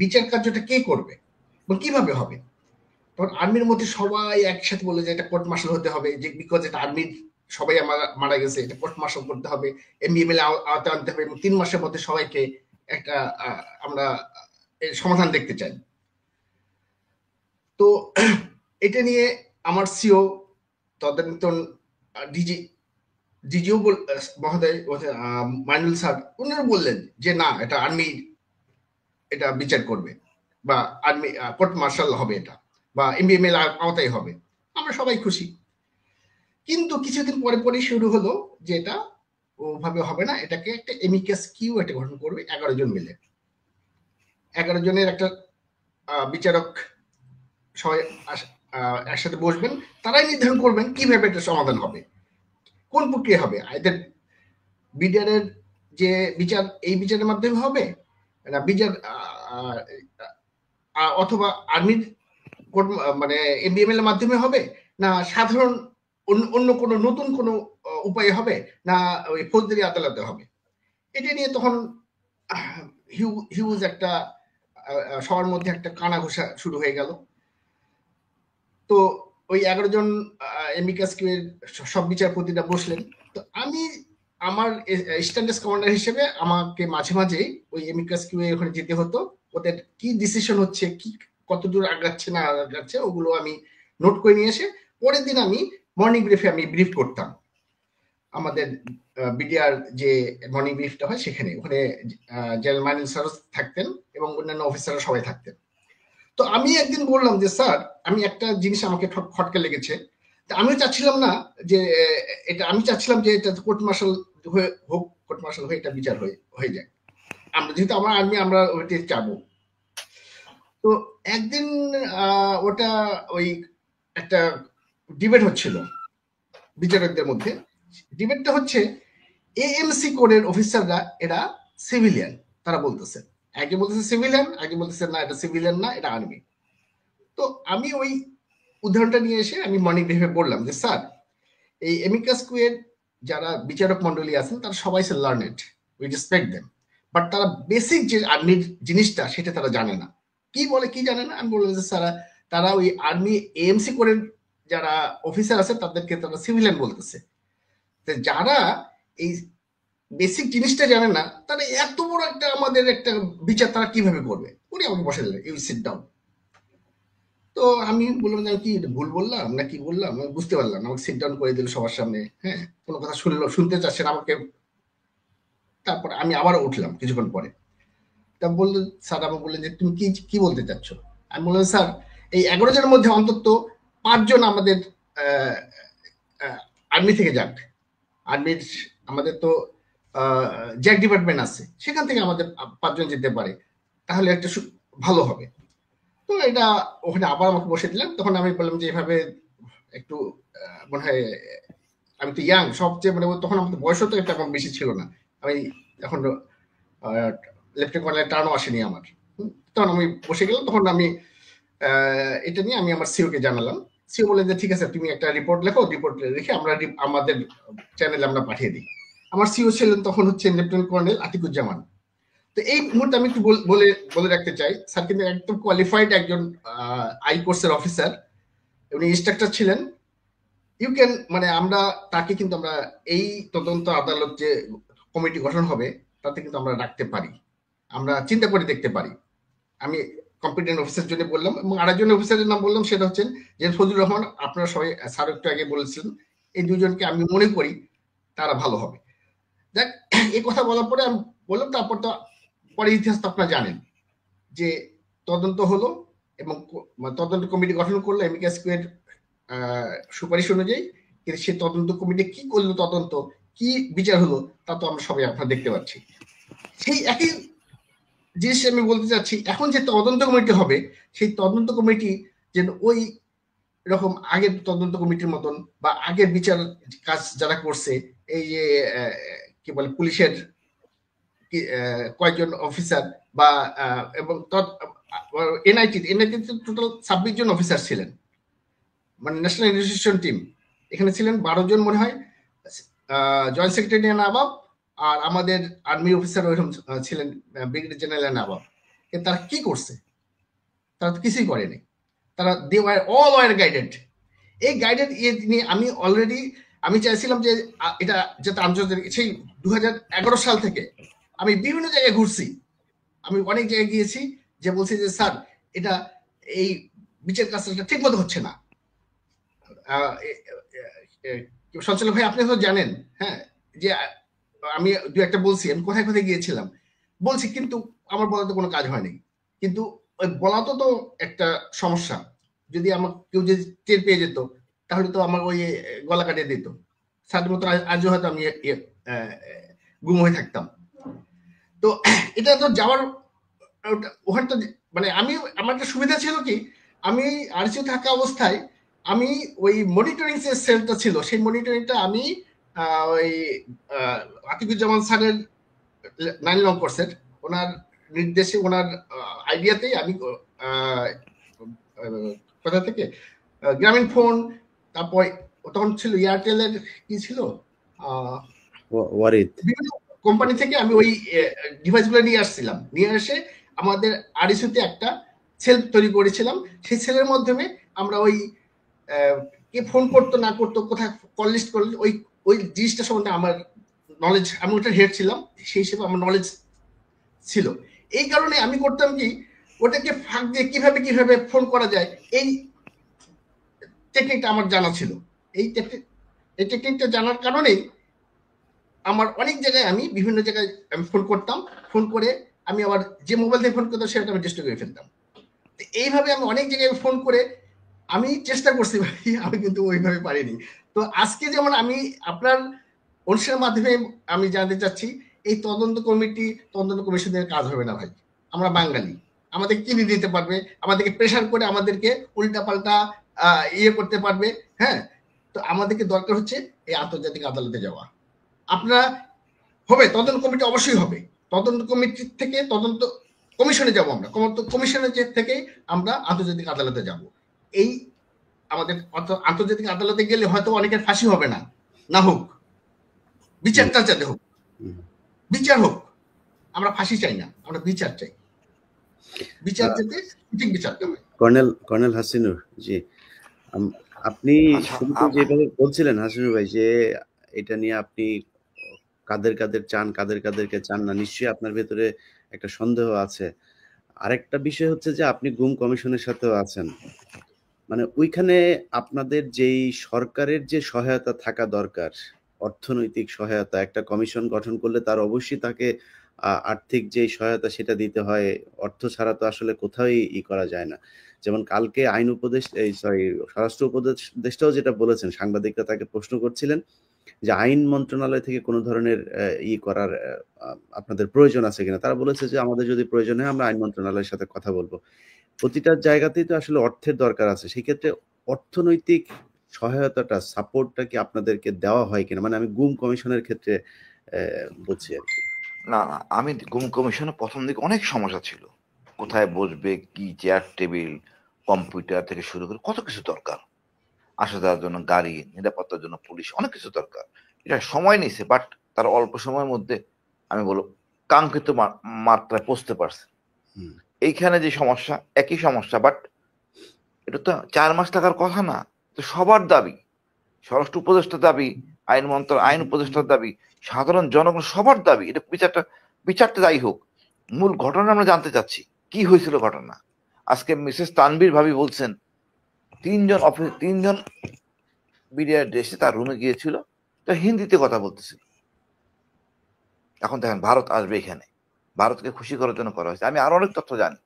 বিচার কার্যটা কে করবে এবং কিভাবে হবে। তখন আর্মির মধ্যে সবাই একসাথে বলে যে এটা কোর্ট মার্শাল হতে হবে, যে বিকজ এটা আর্মির সবাই মারা গেছে, এটা কোর্ট মার্শাল করতে হবে, MBML আওতা আনতে হবে এবং 3 মাসের মধ্যে সবাইকে একটা আমরা সমাধান দেখতে চাই। তো এটা নিয়ে আমার সিও তদানীন্তন ডিজিও মহোদয় মাইনুল স্যার, ওনারা বললেন যে না, এটা আর্মি এটা বিচার করবে বা আর্মি কোর্ট মার্শাল হবে এটা, বা MBML আওতায় হবে। আমরা সবাই খুশি। কিন্তু কিছুদিন পরে পরে শুরু হলো যে এটা ওভাবে হবে না, এটাকে একটা এমিকাস কিউ একটা গঠন করবে 11 জন মিলে। 11 জনের একটা বিচারক সবাই একসাথে বসবেন, তারাই নির্ধারণ করবেন কিভাবে এটা সমাধান হবে, কোন প্রক্রিয়া হবে। এদের বিডিআরের যে বিচার, এই বিচারের মাধ্যমে হবে না বিচার, অথবা আর্মির মানে MBML এর মাধ্যমে হবে, না সাধারণ অন্য কোনো নতুন কোনো উপায় হবে, না ওই ফৌজদারি আদালতে হবে। এটা নিয়ে তখন হিউজ একটা সবার মধ্যে একটা কানাঘুষা শুরু হয়ে গেল। তো ওই 11 জন এমিকাস কিউয়ের সব বিচারপতিরা বসলেন। তো আমি আমার স্ট্যান্ডার্ড কমান্ডার হিসেবে আমাকে মাঝে মাঝে ওই এমিকাস কিউয়ে ওখানে যেতে হতো, ওদের কি ডিসিশন হচ্ছে, কি কতদূর আগাচ্ছে না আগাচ্ছে, ওগুলো আমি নোট করে নিয়ে এসে পরের দিন আমি মর্নিং ব্রিফে আমি ব্রিফ করতাম। আমাদের বিডিআর যে মর্নিং ব্রিফটা হয় সেখানে, ওখানে জেনারেল মাইনুল স্যার থাকতেন এবং অন্যান্য অফিসাররা সবাই থাকতেন। তো আমি একদিন বললাম যে স্যার, আমি একটা জিনিস আমাকে খটকা লেগেছে, আমিও চাচ্ছিলাম না যে এটা, আমি চাচ্ছিলাম যে এটা কোর্ট মার্শাল হয়ে হোক, কোর্ট মার্শাল হয়ে এটা বিচার হয়ে যায়, আমরা যেহেতু আমার আর্মি আমরা ওইটা চাবো। তো একদিন ওটা ওই একটা ডিবেট হচ্ছিল বিচারকদের মধ্যে। ডিবেটটা হচ্ছে এএমসি কোডের অফিসাররা এরা সিভিলিয়ান, তারা বলতেছে, একজন বলতেছে সিভিলিয়ান, একজন বলতেছে না এটা সিভিলিয়ান না, এটা আর্মি। তো আমি ওই উদাহরণটা নিয়ে এসে আমি মর্নিং ব্রিফে বললাম যে স্যার, এই এমিকাস কুয়ের যারা বিচারক মন্ডলী আছেন তারা সবাই learned, we respect them, but তারা বেসিক যে আর্মির জিনিসটা সেটা তারা জানে না। কি বলে কি জানে না? আমি বললাম যে স্যার, তারা ওই আর্মি এএমসি কোডের যারা অফিসার আছে তাদেরকে তারা সিভিলিয়ান বলতেছে। যারা এই বেসিক জিনিসটা জানে না তারা এত বড় একটা আমাদের একটা বিচার তারা কিভাবে করবে? উনি আমাকে বসে দিলেন, ইউ সিট ডাউন। তো আমি বললাম যে কি ভুল বললাম না কি বললাম, আমি বুঝতে পারলাম না। আমাকে সিট ডাউন করে দিল সবার সামনে, হ্যাঁ, কোনো কথা শুনতে চাচ্ছেন আমাকে। তারপর আমি আবার উঠলাম কিছুক্ষণ পরে। তা বললো স্যার, আমাকে বললেন যে তুমি কি বলতে চাচ্ছ? আমি বললাম স্যার, এই 11 জনের মধ্যে অন্তত 5 জন আমাদের আর্মি থেকে যাক। আর্মির আমাদের তো জ্যাক ডিপার্টমেন্ট আছে, সেখান থেকে আমাদের 5 জন যেতে পারে, তাহলে একটা ভালো হবে। তো এটা ওখানে আবার আমাকে বসে দিলাম। তখন আমি বললাম যে এভাবে একটু মনে হয়, আমি তো ইয়াং সবচেয়ে, মানে তখন আমাদের বয়সও তো এটা বেশি ছিল না, আমি এখন লেফটেন্যান্ট কর্নেল টার্নও আসেনি আমার। তখন আমি বসে গেলাম। তখন আমি এটা নিয়ে আমি আমার সিওকে জানালাম। সিও বলে যে ঠিক আছে, তুমি একটা রিপোর্ট লেখো, রিপোর্ট রেখে আমরা আমাদের চ্যানেলে আমরা পাঠিয়ে দিই। আমার সিও ছিলেন তখন হচ্ছে লেফটেন্যান্ট কর্নেল আতিকুজ্জামান। তো এই মুহূর্তে আমি একটু বলে রাখতে চাই, স্যার কিন্তু একদম কোয়ালিফাইড একজন আই কোর্সের অফিসার, উনি ইনস্ট্রাক্টর ছিলেন। ইউ ক্যান, মানে আমরা তাকে কিন্তু আমরা এই তদন্ত আদালত যে কমিটি গঠন হবে তাতে কিন্তু আমরা রাখতে পারি, আমরা চিন্তা করে দেখতে পারি। আমি কম্পিটেন্ট অফিসার জন্য বললাম, এবং আরেকজন অফিসারের নাম বললাম, সেটা হচ্ছেন যে ফজলুর রহমান। আপনারা সবাই স্যার একটু আগে বলেছিলেন, এই দুজনকে আমি মনে করি তারা ভালো হবে। দেখ, এই কথা বলার পরে আমি বললাম, তারপর তো পরে ইতিহাস তো আপনারা জানেন যে তদন্ত হলো এবং তদন্ত কমিটি গঠন করলো এমিকাস কুয়ের সুপারিশ অনুযায়ী। কিন্তু সে তদন্ত কমিটি কি করলো, তদন্ত কি বিচার হলো, তা তো আমরা সবাই আপনারা দেখতে পাচ্ছি। সেই একই জিনিস আমি বলতে চাচ্ছি, এখন যে তদন্ত কমিটি হবে, সেই তদন্ত কমিটি যেন ওই রকম আগের তদন্ত কমিটির মতন বা আগের বিচার কাজ যারা করছে, এই যে কি বলে পুলিশের কয়েকজন অফিসার বা এবং এনআইটি টোটাল 26 জন অফিসার ছিলেন, মানে ন্যাশনাল ইনভেস্টিগেশন টিম। এখানে ছিলেন 12 জন মনে হয় জয়েন্ট সেক্রেটারি নাবাব, আর আমাদের আর্মি অফিসার ওইরকম ছিলেন ব্রিগেডিয়ার জেনারেল নাবাব। তারা কি করছে? তারা তো কিছুই করেনি। তারা they were all were guided. এই গাইডেড নিয়ে আমি অলরেডি আমি চাইছিলাম যে এটা যাতে আন্তর্জাতিক, সেই 2011 সাল থেকে আমি বিভিন্ন জায়গায় ঘুরছি, আমি অনেক জায়গায় গিয়েছি, যে বলছি যে স্যার এটা এই বিচার কাজটা ঠিক মতো হচ্ছে না। সঞ্চালক ভাই, আপনি তো জানেন, হ্যাঁ, যে আমি দু একটা বলছি, আমি কোথায় কোথায় গিয়েছিলাম বলছি, কিন্তু আমার বলাতে কোনো কাজ হয়নি। কিন্তু ওই বলা তো একটা সমস্যা, যদি আমার কেউ যদি টের পেয়ে যেত তাহলে তো আমার ওই গলা কাটিয়ে দিত, স্যারের মতো আজও হয়তো আমি গুম হয়ে থাকতাম। তো এটা তো যাওয়ার ওখানে তো, মানে আমি, আমার একটা সুবিধা ছিল কি, আমি আরসিও থাকা অবস্থায় আমি ওই মনিটরিং যে সেলটা ছিল, সেই মনিটরিংটা আমি ওই আতিকুজ্জামান স্যারের 9 নং কোর্সের ওনার নির্দেশে, ওনার আইডিয়াতেই আমি কোথা থেকে গ্রামীণ ফোন, তারপর তখন ছিল এয়ারটেলের কি ছিল, বিভিন্ন কোম্পানি থেকে আমি ওই ডিভাইসগুলো নিয়ে আসছিলাম। নিয়ে এসে আমাদের আরইসিতে একটা সেল তৈরি করেছিলাম। সেই সেলের মাধ্যমে আমরা ওই কে ফোন করতো না করতো, কোথায় কল লিস্ট করলে, ওই জিনিসটা সম্বন্ধে আমার নলেজ, আমি ওটার হেড ছিলাম, সেই হিসেবে আমার নলেজ ছিল। এই কারণে আমি করতাম কি, ওটাকে ফাঁক দিয়ে কিভাবে ফোন করা যায়, এই টেকনিকটা আমার জানা ছিল। এই টেকনিকটা জানার কারণেই আমার অনেক জায়গায় আমি বিভিন্ন জায়গায় আমি ফোন করতাম, ফোন করে আমি আবার যে মোবাইল থেকে ফোন করতাম সেটা আমি ডিস্ট্রয় করে ফেলতাম। তো এইভাবে আমি অনেক জায়গায় ফোন করে আমি চেষ্টা করছি ভাই, আমি কিন্তু ওইভাবে পারিনি। তো আজকে যেমন আমি আপনার অনুষ্ঠানের মাধ্যমে আমি জানতে চাচ্ছি, এই তদন্ত কমিশনের কাজ হবে না ভাই। আমরা বাঙালি, আমাদের কিনে দিতে পারবে, আমাদেরকে প্রেশার করে আমাদেরকে উল্টাপাল্টা ইয়ে করতে পারবে। হ্যাঁ, তো আমাদেরকে দরকার হচ্ছে এই আন্তর্জাতিক আদালতে যাওয়া। আপনারা হবে, তদন্ত কমিটি অবশ্যই হবে, তদন্ত কমিটি থেকে তদন্ত কমিশনে যাব, আমরা কমিশনের থেকে আমরা আন্তর্জাতিক আদালতে যাব। এই আমাদের আন্তর্জাতিক আদালতে গেলে হয়তো অনেকের ফাঁসি হবে না, না হোক, বিচারটা যাতে হোক, বিচার হোক। আমরা ফাঁসি চাই না, আমরা বিচার চাই, বিচার যাতে ঠিক বিচারটা হয়। কর্নেল হাসিনুর জি, আপনি শুরুতে যেভাবে বলছিলেন হাসিনুর ভাই যে এটা নিয়ে আপনি কাদের চান, কাদেরকে চান না, নিশ্চয়ই আপনার ভেতরে একটা সন্দেহ আছে। আরেকটা বিষয় হচ্ছে যে আপনি গুম কমিশনের সাথেও আছেন, মানে ওইখানে আপনাদের যেই সরকারের যে সহায়তা থাকা দরকার, অর্থনৈতিক সহায়তা, একটা কমিশন গঠন করলে তার অবশ্যই তাকে আর্থিক যে সহায়তা সেটা দিতে হয়। অর্থ ছাড়া তো আসলে কোথাওই করা যায় না। যেমন কালকে স্বরাষ্ট্র উপদেষ্টাও যেটা বলেছেন, সাংবাদিকরা তাকে প্রশ্ন করছিলেন যে আইন মন্ত্রণালয় থেকে কোনো ধরনের করার আপনাদের প্রয়োজন আছে কিনা। তারা বলেছে যে আমাদের যদি প্রয়োজন হয় আমরা আইন মন্ত্রণালয়ের সাথে কথা বলবো। প্রতিটা জায়গাতেই তো আসলে অর্থের দরকার আছে, সেক্ষেত্রে অর্থনৈতিক সহায়তাটা, সাপোর্টটা কি আপনাদেরকে দেওয়া হয় কিনা, মানে আমি গুম কমিশনের ক্ষেত্রে বলছি আর কি। না, আমি গুম কমিশনে প্রথম দিকে অনেক সমস্যা ছিল, কোথায় বসবে, কি চেয়ার টেবিল, কম্পিউটার থেকে শুরু করে কত কিছু দরকার, আসা যাওয়ার জন্য গাড়ি, নিরাপত্তার জন্য পুলিশ, অনেক কিছু দরকার। এটা সময় নিয়েছে, বাট তার অল্প সময়ের মধ্যে আমি বলবো কাঙ্ক্ষিত মাত্রায় পৌঁছতে পারছে। এইখানে যে সমস্যা, একই সমস্যা, বাট এটা তো 4 মাস থাকার কথা না, তো সবার দাবি, স্বরাষ্ট্র উপদেষ্টার দাবি, আইন উপদেষ্টার দাবি, সাধারণ জনগণ সবার দাবি, এটা বিচারটা যাই হোক, মূল ঘটনা আমরা জানতে চাচ্ছি, কি হয়েছিল ঘটনা। আজকে মিসেস তানভীর ভাবি বলছেন 3জন বিডিআর ড্রেসে তার রুমে গিয়েছিল, তা হিন্দিতে কথা বলতেছিল। এখন দেখেন ভারত আসবে এখানে, ভারতকে খুশি করার জন্য করা হয়েছে। আমি আরো অনেক তথ্য জানি,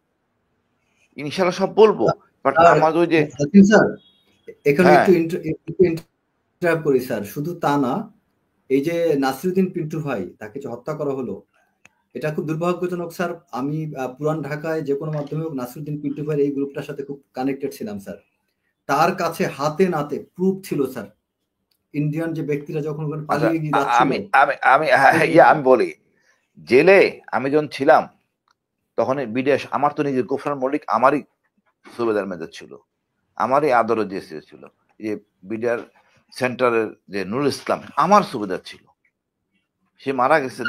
ইনশাল্লাহ সব বলবো, বাট আমার ওই যে স্যার এখানে একটু ইন্টারাপ্ট করি স্যার, শুধু তা না, এই যে নাসিরউদ্দিন পিন্টু ভাই, তাকে যে হত্যা করা হলো, এটা খুব দুর্ভাগ্যজনক স্যার। আমি পুরান ঢাকায় যে কোনো মাধ্যমে নাসিরউদ্দিন পিন্টু ভাই এই গ্রুপটার সাথে খুব কানেক্টেড ছিলাম স্যার। তার কাছে হাতে নাতে প্রুফ ছিল স্যার, ইন্ডিয়ান যে ব্যক্তিরা যখন পালিয়ে গিয়ে যাচ্ছিল। আমি বলি, জেলে আমি যখন ছিলাম তখন বিদেশ, আমার তো নিজের গোফরান মল্লিক আমারই সুবেদার মেজর ছিল, আমারই আদর ছিল, যে বিডিআর সেন্টারের যে নুরুল ইসলাম আমার সুবেদার ছিল, সে মারা গেছে,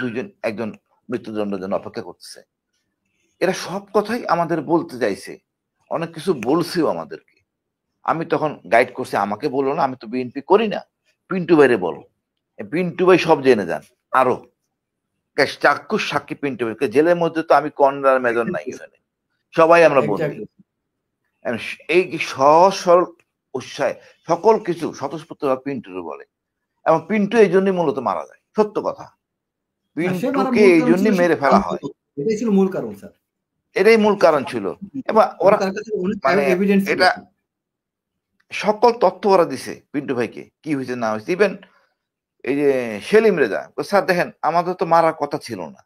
একজন মৃত্যুদণ্ডের জন্য অপেক্ষা করতেছে। এরা সব কথাই আমাদের বলতে চাইছে, অনেক কিছু বলছেও আমাদেরকে। আমি তখন গাইড করছি, আমাকে বললো না, আমি তো বিএনপি করি না, পিন্টু ভাইরে বলো। পিন্টু ভাই সব জেনে যান, আরো চাক্ষুষ সাক্ষী পিন্টু ভাই। জেলের মধ্যে তো আমি কর্নার মেজর নাই, এখানে সবাই আমরা বলি। এই সহজ সরল উৎসাহে সকল কিছু স্বতঃস্ফূর্তভাবে পিন্টুর বলে, এবং পিন্টু এই জন্যই মূলত মারা যায়। সত্য কথা, পিন্টুকে এই জন্যই মেরে ফেলা হয়, এটাই ছিল মূল কারণ স্যার, এটাই মূল কারণ ছিল। এবার ওরা মানে এটা সকল তথ্য ওরা দিছে পিন্টু ভাইকে, কি হয়েছে না হয়েছে। ইভেন এই যে সেলিম রেজা, স্যার দেখেন আমাদের তো মারার কথা ছিল না,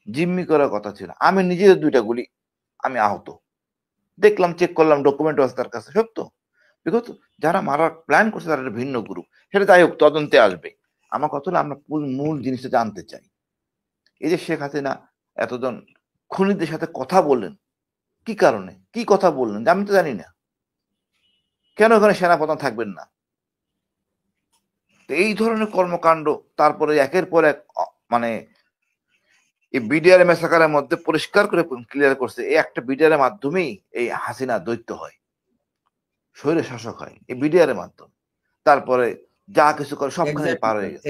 জিম্মি করার কথা ছিল, আমি নিজের 2টা গুলি, আমি আহত, দেখলাম, চেক করলাম, ডকুমেন্ট আছে তার কাছে, সত্য। বিকজ যারা মারার প্ল্যান করছে তারা একটা ভিন্ন গ্রুপ, সেটা যাই হোক, তদন্তে আসবে। আমার কথা হলো আমরা মূল জিনিসটা জানতে চাই। এই যে শেখ হাসিনা এতজন খুনিদের সাথে কথা বললেন, কি কারণে, কি কথা বললেন আমি তো জানি না, কেন ওখানে সেনাপ্রধান থাকবেন না? এই ধরনের কর্মকাণ্ড, তারপরে একের পর এক, মানে এই বিডিআর মেসাকারের মধ্যে পরিষ্কার করে ক্লিয়ার করছে, এই একটা বিডিআর এর মাধ্যমেই এই হাসিনা দৈত্য হয়, স্বৈর শাসক হয়, এই বিডিআর এর মাধ্যমে। তারপরে যা কিছু করে সবখানে পার হয়ে গেছে,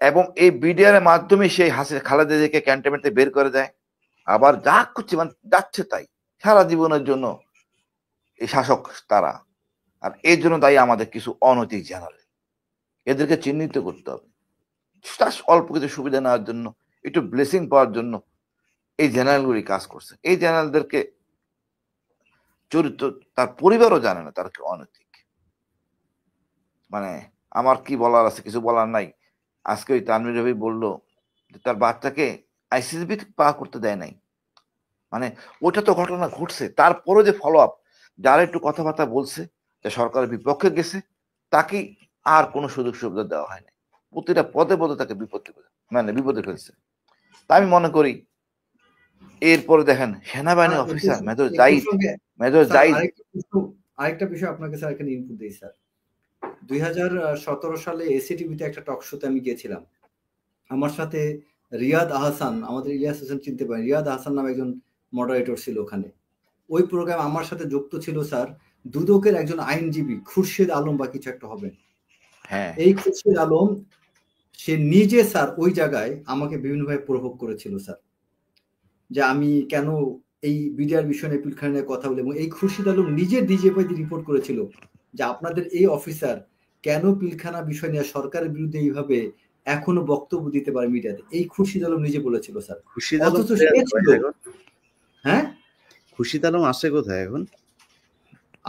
এবং এই বিডিআর এর মাধ্যমে সেই খালেদা জিয়াকে ক্যান্টনমেন্টে বের করে দেয়, আবার যা করছে মানে যাচ্ছে তাই, সারা জীবনের জন্য এই শাসক তারা। আর এর জন্য দায়ী আমাদের কিছু অনৈতিক জেনারেল, এদেরকে চিহ্নিত করতে হবে। অল্প কিছু সুবিধা নেওয়ার জন্য, একটু ব্লেসিং পাওয়ার জন্য এই জেনারেলগুলি কাজ করছে। এই জেনারেলদেরকে চরিত্র তার পরিবারও জানে না তার কি অনৈতিক। মানে আমার কি বলার আছে, কিছু বলার নাই। আজকে ওই তানভীর রবি বললো যে তার বাচ্চাকে আইসিসিবি পা করতে দেয় নাই। মানে ওইটা তো ঘটনা ঘটছে, তারপরে যে ফলো আপ, যারা একটু কথাবার্তা বলছে যে সরকারের বিপক্ষে গেছে, তাকে আর কোনো সুযোগ সুবিধা দেওয়া হয় নাই। প্রতিটা পদে পদে তাকে বিপদে ফেলছে। তা আমি মনে করি এরপরে দেখেন সেনাবাহিনী অফিসার মেজর জাহিদ আরেকটা বিষয় আপনাকে স্যার এখানে ইনপুট দিই স্যার। 2017 সালে এসিটিভিতে একটা টক শোতে আমি গিয়েছিলাম। আমার সাথে রিয়াদ আহসান, আমাদের ইলিয়াস হোসেন চিনতে পারেন, রিয়াদ আহসান নামে একজন মডারেটর ছিল ওখানে। ওই প্রোগ্রাম আমার সাথে যুক্ত ছিল স্যার দুদকের একজন আইনজীবী খুরশেদ আলম বা কিছু একটা হবে। হ্যাঁ, এই খুরশেদ আলম সে নিজে স্যার ওই জায়গায় আমাকে বিভিন্নভাবে প্রভোগ করেছিল স্যার, যে আমি কেন এই বিডিআর বিষয় নিয়ে পিলখানা নিয়ে কথা বলি। এবং এই খুরশেদ আলম নিজে ডিজিএফআইতে রিপোর্ট করেছিল যে আপনাদের এই অফিসার কেন পিলখানা বিষয় নিয়ে সরকারের বিরুদ্ধে এইভাবে এখনো বক্তব্য দিতে পারে মিডিয়াতে। এই খুরশিদ আলম নিজে বলেছিল স্যার। অথচ সে ছিল, হ্যাঁ খুরশিদ আলম আছে কোথায় এখন?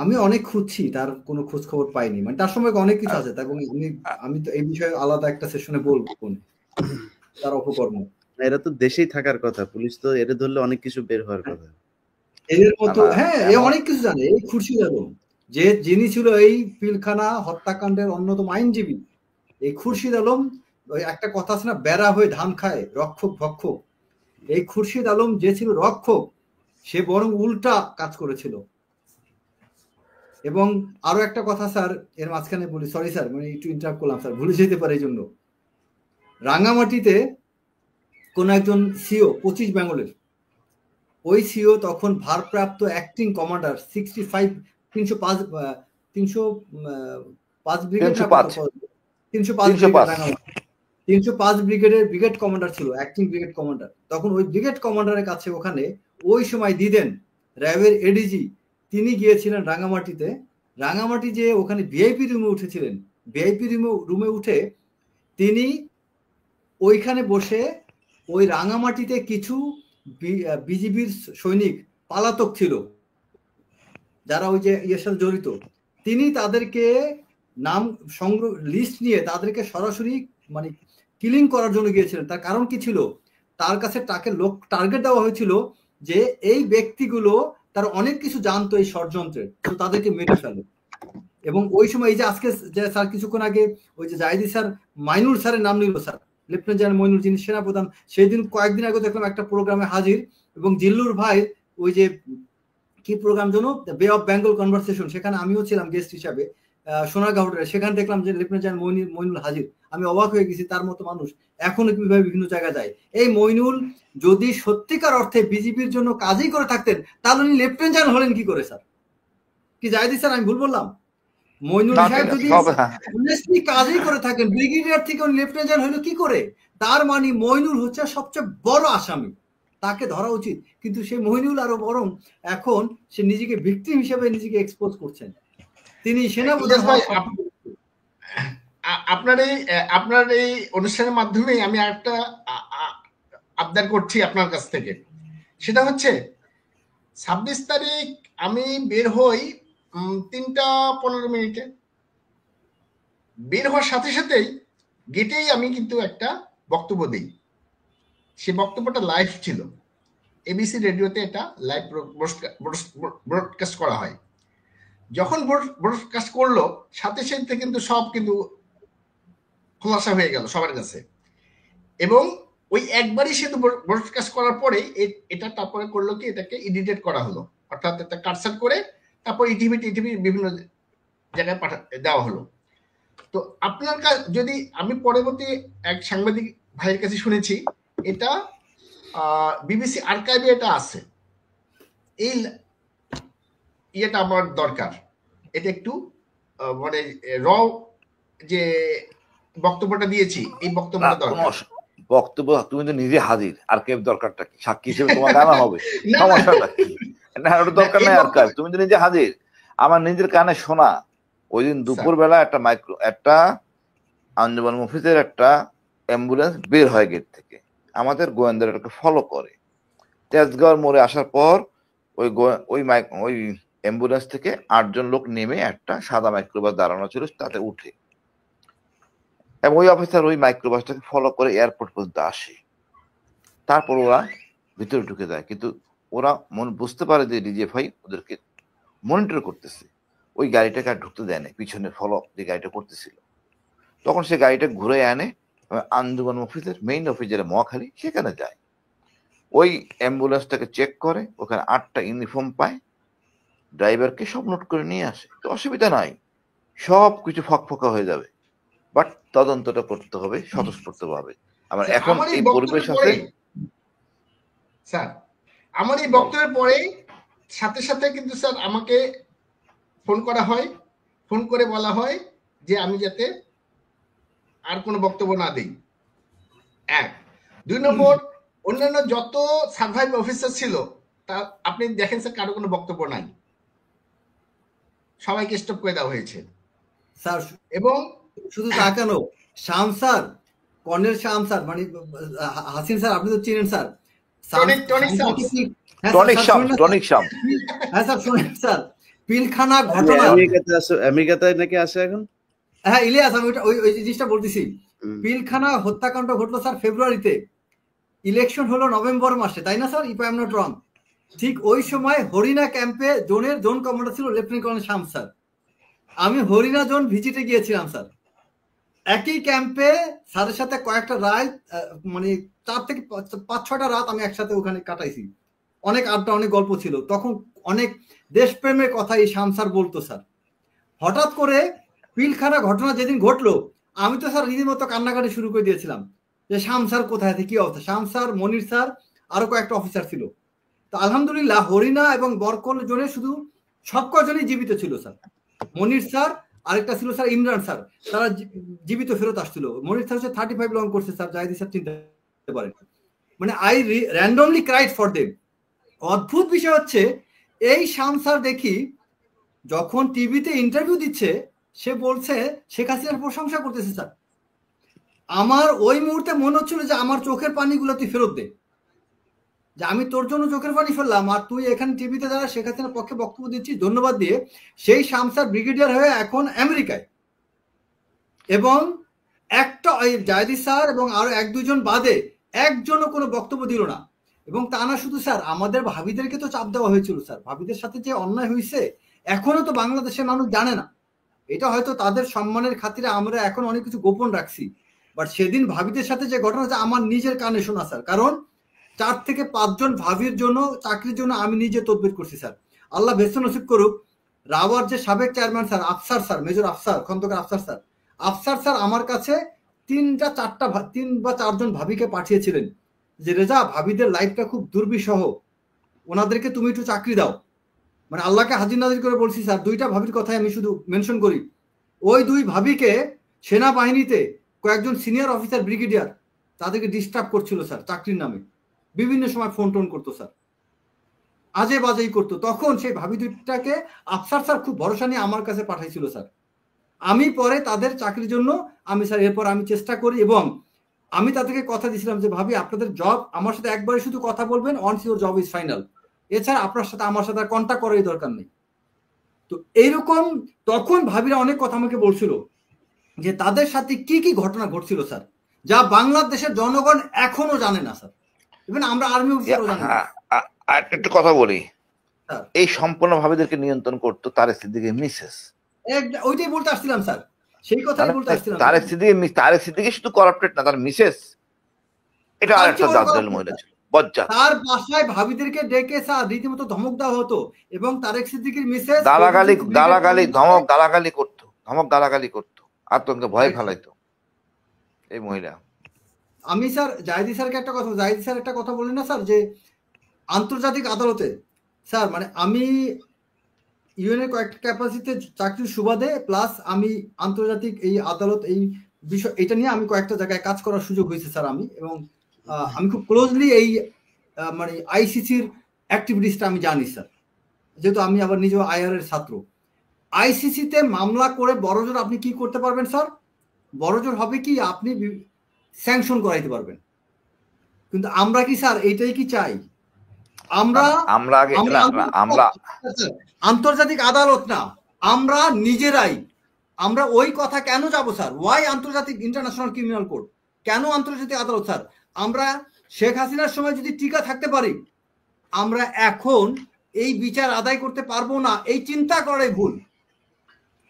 আমি অনেক খুঁজছি, তার কোনো খোঁজ খবর পাইনি। মানে তার সময় অনেক কিছু আছে, এবং আমি তো এই বিষয়ে আলাদা একটা সেশনে বলবো তার অপকর্ম। এরা তো দেশেই থাকার কথা, পুলিশ তো এর ধরলে অনেক কিছু বের হওয়ার কথা। এর মতো হ্যাঁ, এ অনেক কিছু জানে। এই খুরশিদ আলম যিনি ছিল এই পিলখানা হত্যাকাণ্ডের অন্যতম আইনজীবী, এই খুরশিদ আলম, ওই একটা কথা আছে না, বেড়া হয়ে ধান খায় রক্ষক ভক্ষক। এই খুরশিদ আলম যে ছিল রক্ষক, সে বরং উল্টা কাজ করেছিল। এবং আরো একটা কথা স্যার এর মাঝখানে বলি, সরি স্যার, মানে একটু ইন্টারাপ্ট করলাম স্যার, ভুলে যেতে পারে এই জন্য। রাঙামাটিতে কোন একজন সিও 25 বেঙ্গলের, ওই সিও তখন ভারপ্রাপ্ত অ্যাক্টিং কমান্ডার 305 ব্রিগেডের ব্রিগেড কমান্ডার ছিল, অ্যাক্টিং ব্রিগেড কমান্ডার। তখন ওই ব্রিগেড কমান্ডারের কাছে ওখানে ওই সময় দিদেন র্যাবের এডিজি, তিনি গিয়েছিলেন রাঙামাটিতে। রাঙামাটি যে ওখানে ভিআইপি রুমে উঠেছিলেন, ভিআইপি রুমে উঠে তিনি ওইখানে বসে ওই রাঙামাটিতে কিছু বিজিবির সৈনিক পালাতক ছিল যারা ওই যে ইয়ের সাথে জড়িত, তিনি তাদেরকে নাম সংগ্রহ লিস্ট নিয়ে তাদেরকে সরাসরি মানে কিলিং করার জন্য গিয়েছিলেন। তার কারণ কি ছিল? তার কাছে তাকে টার্গেট দেওয়া হয়েছিল যে এই ব্যক্তিগুলো তার অনেক কিছু জানতো এই ষড়যন্ত্রের, তো তাদেরকে মেরে ফেলে। এবং ওই সময় এই যে আজকে যে স্যার কিছুক্ষণ আগে ওই যে জাহিদি স্যার মাইনুল স্যারের নাম নিল স্যার, লেফটেন্যান্ট জেনারেল মইনুল, যিনি সেনাপ্রধান, সেই দিন কয়েকদিন আগে দেখলাম একটা প্রোগ্রামে হাজির, এবং জিল্লুর ভাই ওই যে কি প্রোগ্রাম যেন, বে অফ বেঙ্গল কনভারসেশন, সেখানে আমিও ছিলাম গেস্ট হিসাবে সোনারগাঁও হোটেলে। সেখানে দেখলাম যে লেফটেন্যান্ট জেনারেল মইনুল হাজির। আমি অবাক হয়ে গেছি, তার মতো মানুষ এখনো কিভাবে বিভিন্ন জায়গায় যায়। এই মইনুল যদি সত্যিকার অর্থে বিজেপির জন্য কাজই করে থাকতেন, তাহলে উনি লেফটেন্যান্ট জেনারেল হলেন কি করে স্যার? কি জাহিদি স্যার আমি ভুল বললাম? মইনুল সাহেব যদি কাজই করে থাকেন, ব্রিগেডিয়ার থেকে উনি লেফটেন্যান্ট জেনারেল হলো কি করে? তার মানে মইনুল হচ্ছে সবচেয়ে বড় আসামি, তাকে ধরা উচিত। কিন্তু সে মইনুল আরো বরং এখন সে নিজেকে ভিকটিম হিসেবে নিজেকে এক্সপোজ করছেন। তিনি সেনাপ্রধান। আপনার এই অনুষ্ঠানের মাধ্যমে আমি একটা আবদার করছি আপনার কাছ থেকে, সেটা হচ্ছে 26 তারিখ আমি বের হই 3:15 বের হওয়ার সাথে সাথেই গেটেই আমি কিন্তু একটা বক্তব্য দিই। সে বক্তব্যটা লাইভ ছিল, এবিসি রেডিওতে এটা লাইভ ব্রডকাস্ট করা হয়। যখন ব্রডকাস্ট করলো সাথে সাথে কিন্তু সব কিন্তু খোলাসা হয়ে গেল সবার কাছে। এবং ওই একবারই সে ব্রডকাস্ট করার পরে এটা তারপরে করলো কি, এটাকে এডিটেড করা হলো, অর্থাৎ এটা কাটসাট করে তারপর ইটিভি বিভিন্ন জায়গায় দেওয়া হলো। তো আপনার যদি আমি পরবর্তী এক সাংবাদিক ভাইয়ের কাছে শুনেছি এটা বিবিসি আর্কাইভে এটা আছে, এই ইয়েটা আমার দরকার। এটা একটু মানে র যে বক্তব্যটা দিয়েছি, এই বক্তব্যটা দরকার। বক্তব্য তুমি তো নিজে হাজির, আর্কাইভ দরকারটা কি? সাক্ষী হিসেবে তোমার গানা হবে, সমস্যাটা কি? না, ওটা দরকার নাই আর্কাইভ, তুমি তো নিজে হাজির। আমার নিজের কানে শোনা ওই দিন দুপুর বেলা একটা আঞ্জুমান মুফিজের একটা অ্যাম্বুলেন্স বের হয় গেট থেকে, আমাদের গোয়েন্দারা এটাকে ফলো করে। তেজগাঁওর মোড়ে আসার পর ওই অ্যাম্বুলেন্স থেকে 8 জন লোক নেমে একটা সাদা মাইক্রোবাস দাঁড়ানো ছিল, তাতে উঠে, এবং ওই অফিসার ওই মাইক্রোবাসটাকে ফলো করে এয়ারপোর্ট পর্যন্ত আসে। তারপর ওরা ভিতরে ঢুকে যায়, কিন্তু ওরা বুঝতে পারে যে ডিজিএফআই ওদেরকে মনিটর করতেছে, ওই গাড়িটাকে আর ঢুকতে দেয় না, পিছনে ফলো যে গাড়িটা করতেছিল। তখন সে গাড়িটা ঘুরে আনে আঞ্জুমান অফিসের মেইন অফিসের মহাখালী, সেখানে যায়। ওই অ্যাম্বুলেন্সটাকে চেক করে, ওখানে 8টা ইউনিফর্ম পায়, ড্রাইভারকে সব নোট করে নিয়ে আসে। তো অসুবিধা নাই, সব কিছু ফকফকা হয়ে যাবে, বাট তদন্তটা করতে হবে স্বতঃস্ফূর্তভাবে। আমার এখন এই পরিবেশ আছে স্যার, আমার এই বক্তব্যের পরে সাথে সাথে কিন্তু স্যার আমাকে ফোন করা হয়, ফোন করে বলা হয় যে আমি যাতে আর কোনো বক্তব্য না দিই। 1 2 নম্বর, অন্যান্য যত সার্ভাইভ অফিসার ছিল তা আপনি দেখেন স্যার, কারো কোনো বক্তব্য নাই, সবাইকে স্টপ করে দেওয়া হয়েছে। স্যার এবং শুধু তা কেন, শাম স্যার, কর্নেল শাম স্যার, মানে হাসিন স্যার আপনি তো চিনেন স্যার, টনিক শাম। হ্যাঁ স্যার শুনেন স্যার, পিলখানা ঘটনা আমেরিকাতে নাকি আছে এখন। হ্যাঁ ইলিয়াস, আমি ওই জিনিসটা বলতেছি। পিলখানা হত্যাকাণ্ড ঘটলো স্যার ফেব্রুয়ারিতে, ইলেকশন হলো নভেম্বর মাসে, তাই না sir, if I am not wrong? ঠিক ওই সময় হরিণা ক্যাম্পে জোন কমান্ডার ছিল লেফটেন্যান্ট কর্নেল শাম স্যার। আমি হরিণা জোন ভিজিটে গিয়েছিলাম স্যার। একই ক্যাম্পে স্যারের সাথে কয়েকটা রাত, মানে 4 থেকে 5-6টা রাত আমি একসাথে ওখানে কাটাইছি। অনেক আড্ডা, অনেক গল্প ছিল। তখন অনেক দেশপ্রেমের কথা এই শাম স্যার বলতো স্যার। হঠাৎ করে পিলখানা ঘটনা যেদিন ঘটলো, আমি তো স্যার রীতিমতো কান্নাকাটি শুরু করে দিয়েছিলাম যে শাম স্যার কোথায় আছে, কি অবস্থা। শাম স্যার, মনির স্যার, আরো কয়েকটা অফিসার ছিল। তো আলহামদুলিল্লাহ হরিণা এবং বরকল জোনে শুধু সব কজনই জীবিত ছিল স্যার। মনির স্যার, আরেকটা ছিল স্যার ইমরান স্যার, তারা জীবিত ফেরত আসছিল। মনির স্যার হচ্ছে 35 লং করছে স্যার, জাহিদি স্যার চিনতে পারেন। মানে I randomly cried for them. অদ্ভুত বিষয় হচ্ছে, এই শাম স্যার দেখি যখন টিভিতে ইন্টারভিউ দিচ্ছে, সে বলছে শেখ হাসিনার প্রশংসা করতেছে স্যার। আমার ওই মুহূর্তে মনে হচ্ছিল যে আমার চোখের পানিগুলো তুই ফেরত দে, যে আমি তোর জন্য চোখের পানি ফেললাম আর তুই এখানে টিভিতে দ্বারা শেখ হাসিনার পক্ষে বক্তব্য দিচ্ছিস, ধন্যবাদ দিয়ে। সেই শাম স্যার ব্রিগেডিয়ার হয়ে এখন আমেরিকায়, এবং একটা জাহিদি স্যার এবং আরো 1-2 জন বাদে একজনও কোনো বক্তব্য দিল না। এবং তা না শুধু স্যার, আমাদের ভাবিদেরকে তো চাপ দেওয়া হয়েছিল স্যার। ভাবিদের সাথে যে অন্যায় হয়েছে এখনো তো বাংলাদেশের মানুষ জানে না। এটা হয়তো তাদের সম্মানের খাতিরে আমরা এখন অনেক কিছু গোপন রাখছি, বাট সেদিন ভাবিদের সাথে যে ঘটনা হচ্ছে আমার নিজের কানে শোনা স্যার। কারণ 4 থেকে 5 জন ভাবির জন্য চাকরির জন্য আমি নিজে তদবির করছি স্যার। আল্লাহ বেস্ত নসিব করুক, রাওয়ার যে সাবেক chairman sir Afsar sir, major Afsar, Khandakar Afsar sir আমার কাছে 3 বা 4 জন ভাবিকে পাঠিয়েছিলেন যে রেজা, ভাবিদের লাইফটা খুব দুর্বিষহ, ওনাদেরকে তুমি একটু চাকরি দাও। মানে আল্লাহকে হাজির নাজির করে বলছি স্যার। 2টা ভাবির কথাই আমি শুধু মেনশন করি। ওই 2 ভাবিকে সেনাবাহিনীতে কয়েকজন সিনিয়র অফিসার, ব্রিগেডিয়ার, তাদেরকে ডিস্টার্ব করছিল স্যার চাকরির নামে। বিভিন্ন সময় ফোন টোন করতো স্যার, আজে বাজেই করতো। তখন সেই ভাবি 2টাকে আফসার স্যার খুব ভরসা নিয়ে আমার কাছে পাঠাইছিল স্যার। আমি পরে তাদের চাকরির জন্য আমি স্যার এরপর আমি চেষ্টা করি, এবং আমি তাদেরকে কথা দিয়েছিলাম যে ভাবি আপনাদের জব আমার সাথে একবারে শুধু কথা বলবেন, once your job is final, এছাড়া আপনার সাথে আমার সাথে কন্ট্যাক্ট করারই দরকার নেই। তো এইরকম তখন ভাবিরা অনেক কথা আমাকে বলছিল যে তাদের সাথে কি কি ঘটনা ঘটছিল স্যার, যা বাংলাদেশের জনগণ এখনো জানে না স্যার। ইভেন আমরা আর্মি অফিসারও জানি না। একটু কথা বলি, এই সম্পূর্ণ ভাবিদেরকে নিয়ন্ত্রণ করতো তারেক সিদ্দিকীর মিসেস। ওইটাই বলতে আসছিলাম স্যার, সেই কথাই বলতে আসছিলাম। তারেক সিদ্দিকী শুধু করাপ্টেড না, তার মিসেস এটা আরেকটা জাতজাল মহিলা ছিল, বজ্জাত। তার বাসায় ভাবিদেরকে ডেকে স্যার রীতিমতো ধমক দেওয়া হতো, এবং তারেক সিদ্দিকীর মিসেস গালাগালি করতো, আতঙ্কে ভয় ফেলাইতো এই মহিলা। আমি স্যার জাহিদি স্যারকে জাহিদি স্যার একটা কথা বললেন না স্যার, যে আন্তর্জাতিক আদালতে স্যার, মানে আমি ইউএন এর কয়েকটা ক্যাপাসিটিতে চাকরির সুবাদে প্লাস আমি আন্তর্জাতিক এই আদালত এই বিষয় এটা নিয়ে আমি কয়েকটা জায়গায় কাজ করার সুযোগ হয়েছে স্যার আমি, এবং আমি খুব ক্লোজলি এই মানে আইসিসির অ্যাক্টিভিটিসটা আমি জানি স্যার, যেহেতু আমি আবার নিজেও আইআর এর ছাত্র। আইসিসিতে মামলা করে বড়জোর আপনি কি করতে পারবেন স্যার? বড়জোর হবে কি, আপনি স্যাংশন করাইতে পারবেন। কিন্তু আমরা কি স্যার এইটাই কি চাই? আমরা আন্তর্জাতিক আদালত না, আমরা নিজেরাই আমরা ওই কথা কেন যাব স্যার? ওয়াই আন্তর্জাতিক ইন্টারন্যাশনাল ক্রিমিনাল কোর্ট? কেন আন্তর্জাতিক আদালত স্যার? আমরা শেখ হাসিনার সময় যদি টিকা থাকতে পারি, আমরা এখন এই বিচার আদায় করতে পারবো না, এই চিন্তা করাই ভুল।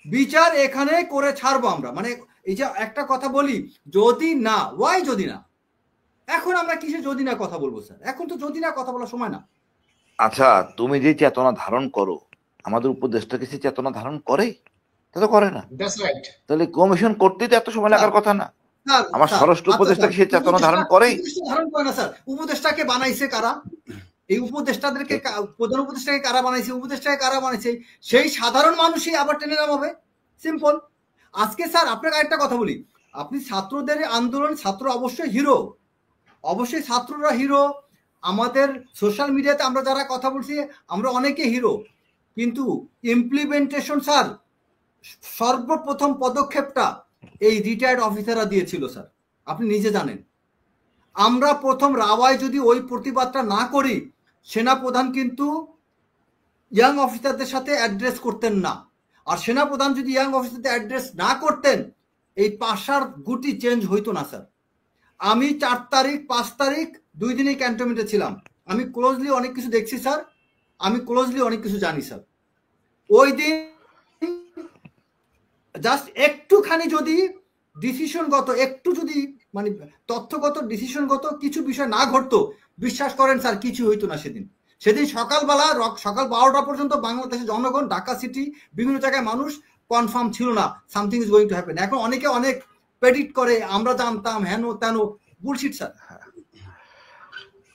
বিচার এখানে করে ছাড়বো আমরা। মানে এই যে একটা কথা বলি, যদি না, ওয়াই যদি না, এখন আমরা কিসে যদি না কথা বলবো স্যার? এখন তো যদি না কথা বলার সময় না। আচ্ছা, তুমি যে চেতনা ধারণ করো, আমাদের উপদেষ্টা কি সেই চেতনা ধারণ করে? তা তো করে না। তাহলে কমিশন করতে তো এত সময় লাগার কথা না। আমার স্বরাষ্ট্র উপদেষ্টা কি সেই চেতনা ধারণ করে? ধারণ করে না স্যার। উপদেষ্টাকে বানাইছে কারা? এই উপদেষ্টাদেরকে, প্রধান উপদেষ্টাকে কারা বানাইছে? উপদেষ্টাকে কারা বানাইছে? সেই সাধারণ মানুষই আবার টেনে নামাবে। সিম্পল। আজকে স্যার আপনাকে আরেকটা কথা বলি, আপনি ছাত্রদের আন্দোলন, ছাত্র অবশ্যই হিরো, অবশ্যই ছাত্ররা হিরো। আমাদের সোশ্যাল মিডিয়াতে আমরা যারা কথা বলছি আমরা অনেকে হিরো, কিন্তু ইমপ্লিমেন্টেশন স্যার সর্বপ্রথম পদক্ষেপটা এই রিটায়ার্ড অফিসাররা দিয়েছিল স্যার, আপনি নিজে জানেন। আমরা প্রথম রাওয়ায় যদি ওই প্রতিবাদটা না করি, সেনাপ্রধান কিন্তু ইয়াং অফিসারদের সাথে অ্যাড্রেস করতেন না। আর সেনাপ্রধান যদি ইয়াং অফিসারদের অ্যাড্রেস না করতেন, এই পাশার গুটি চেঞ্জ হইতো না স্যার। আমি 4 তারিখ 5 তারিখ 2 দিনই ক্যান্টনমেন্টে ছিলাম। আমি ক্লোজলি অনেক কিছু দেখছি স্যার, আমি ক্লোজলি অনেক কিছু জানি স্যার। ওই দিন জাস্ট একটুখানি যদি ডিসিশনগত, একটু যদি মানে তথ্যগত ডিসিশনগত কিছু বিষয় না ঘটতো, বিশ্বাস করেন স্যার কিছু হইতো না সেদিন। সেদিন সকালবেলা সকাল 12টা পর্যন্ত বাংলাদেশের জনগণ, ঢাকা সিটি, বিভিন্ন জায়গায় মানুষ কনফার্ম ছিল না something is going to happen. এখন অনেকে অনেক প্রেডিক্ট করে, আমরা জানতাম, হেন তেন, বুলশিট স্যার।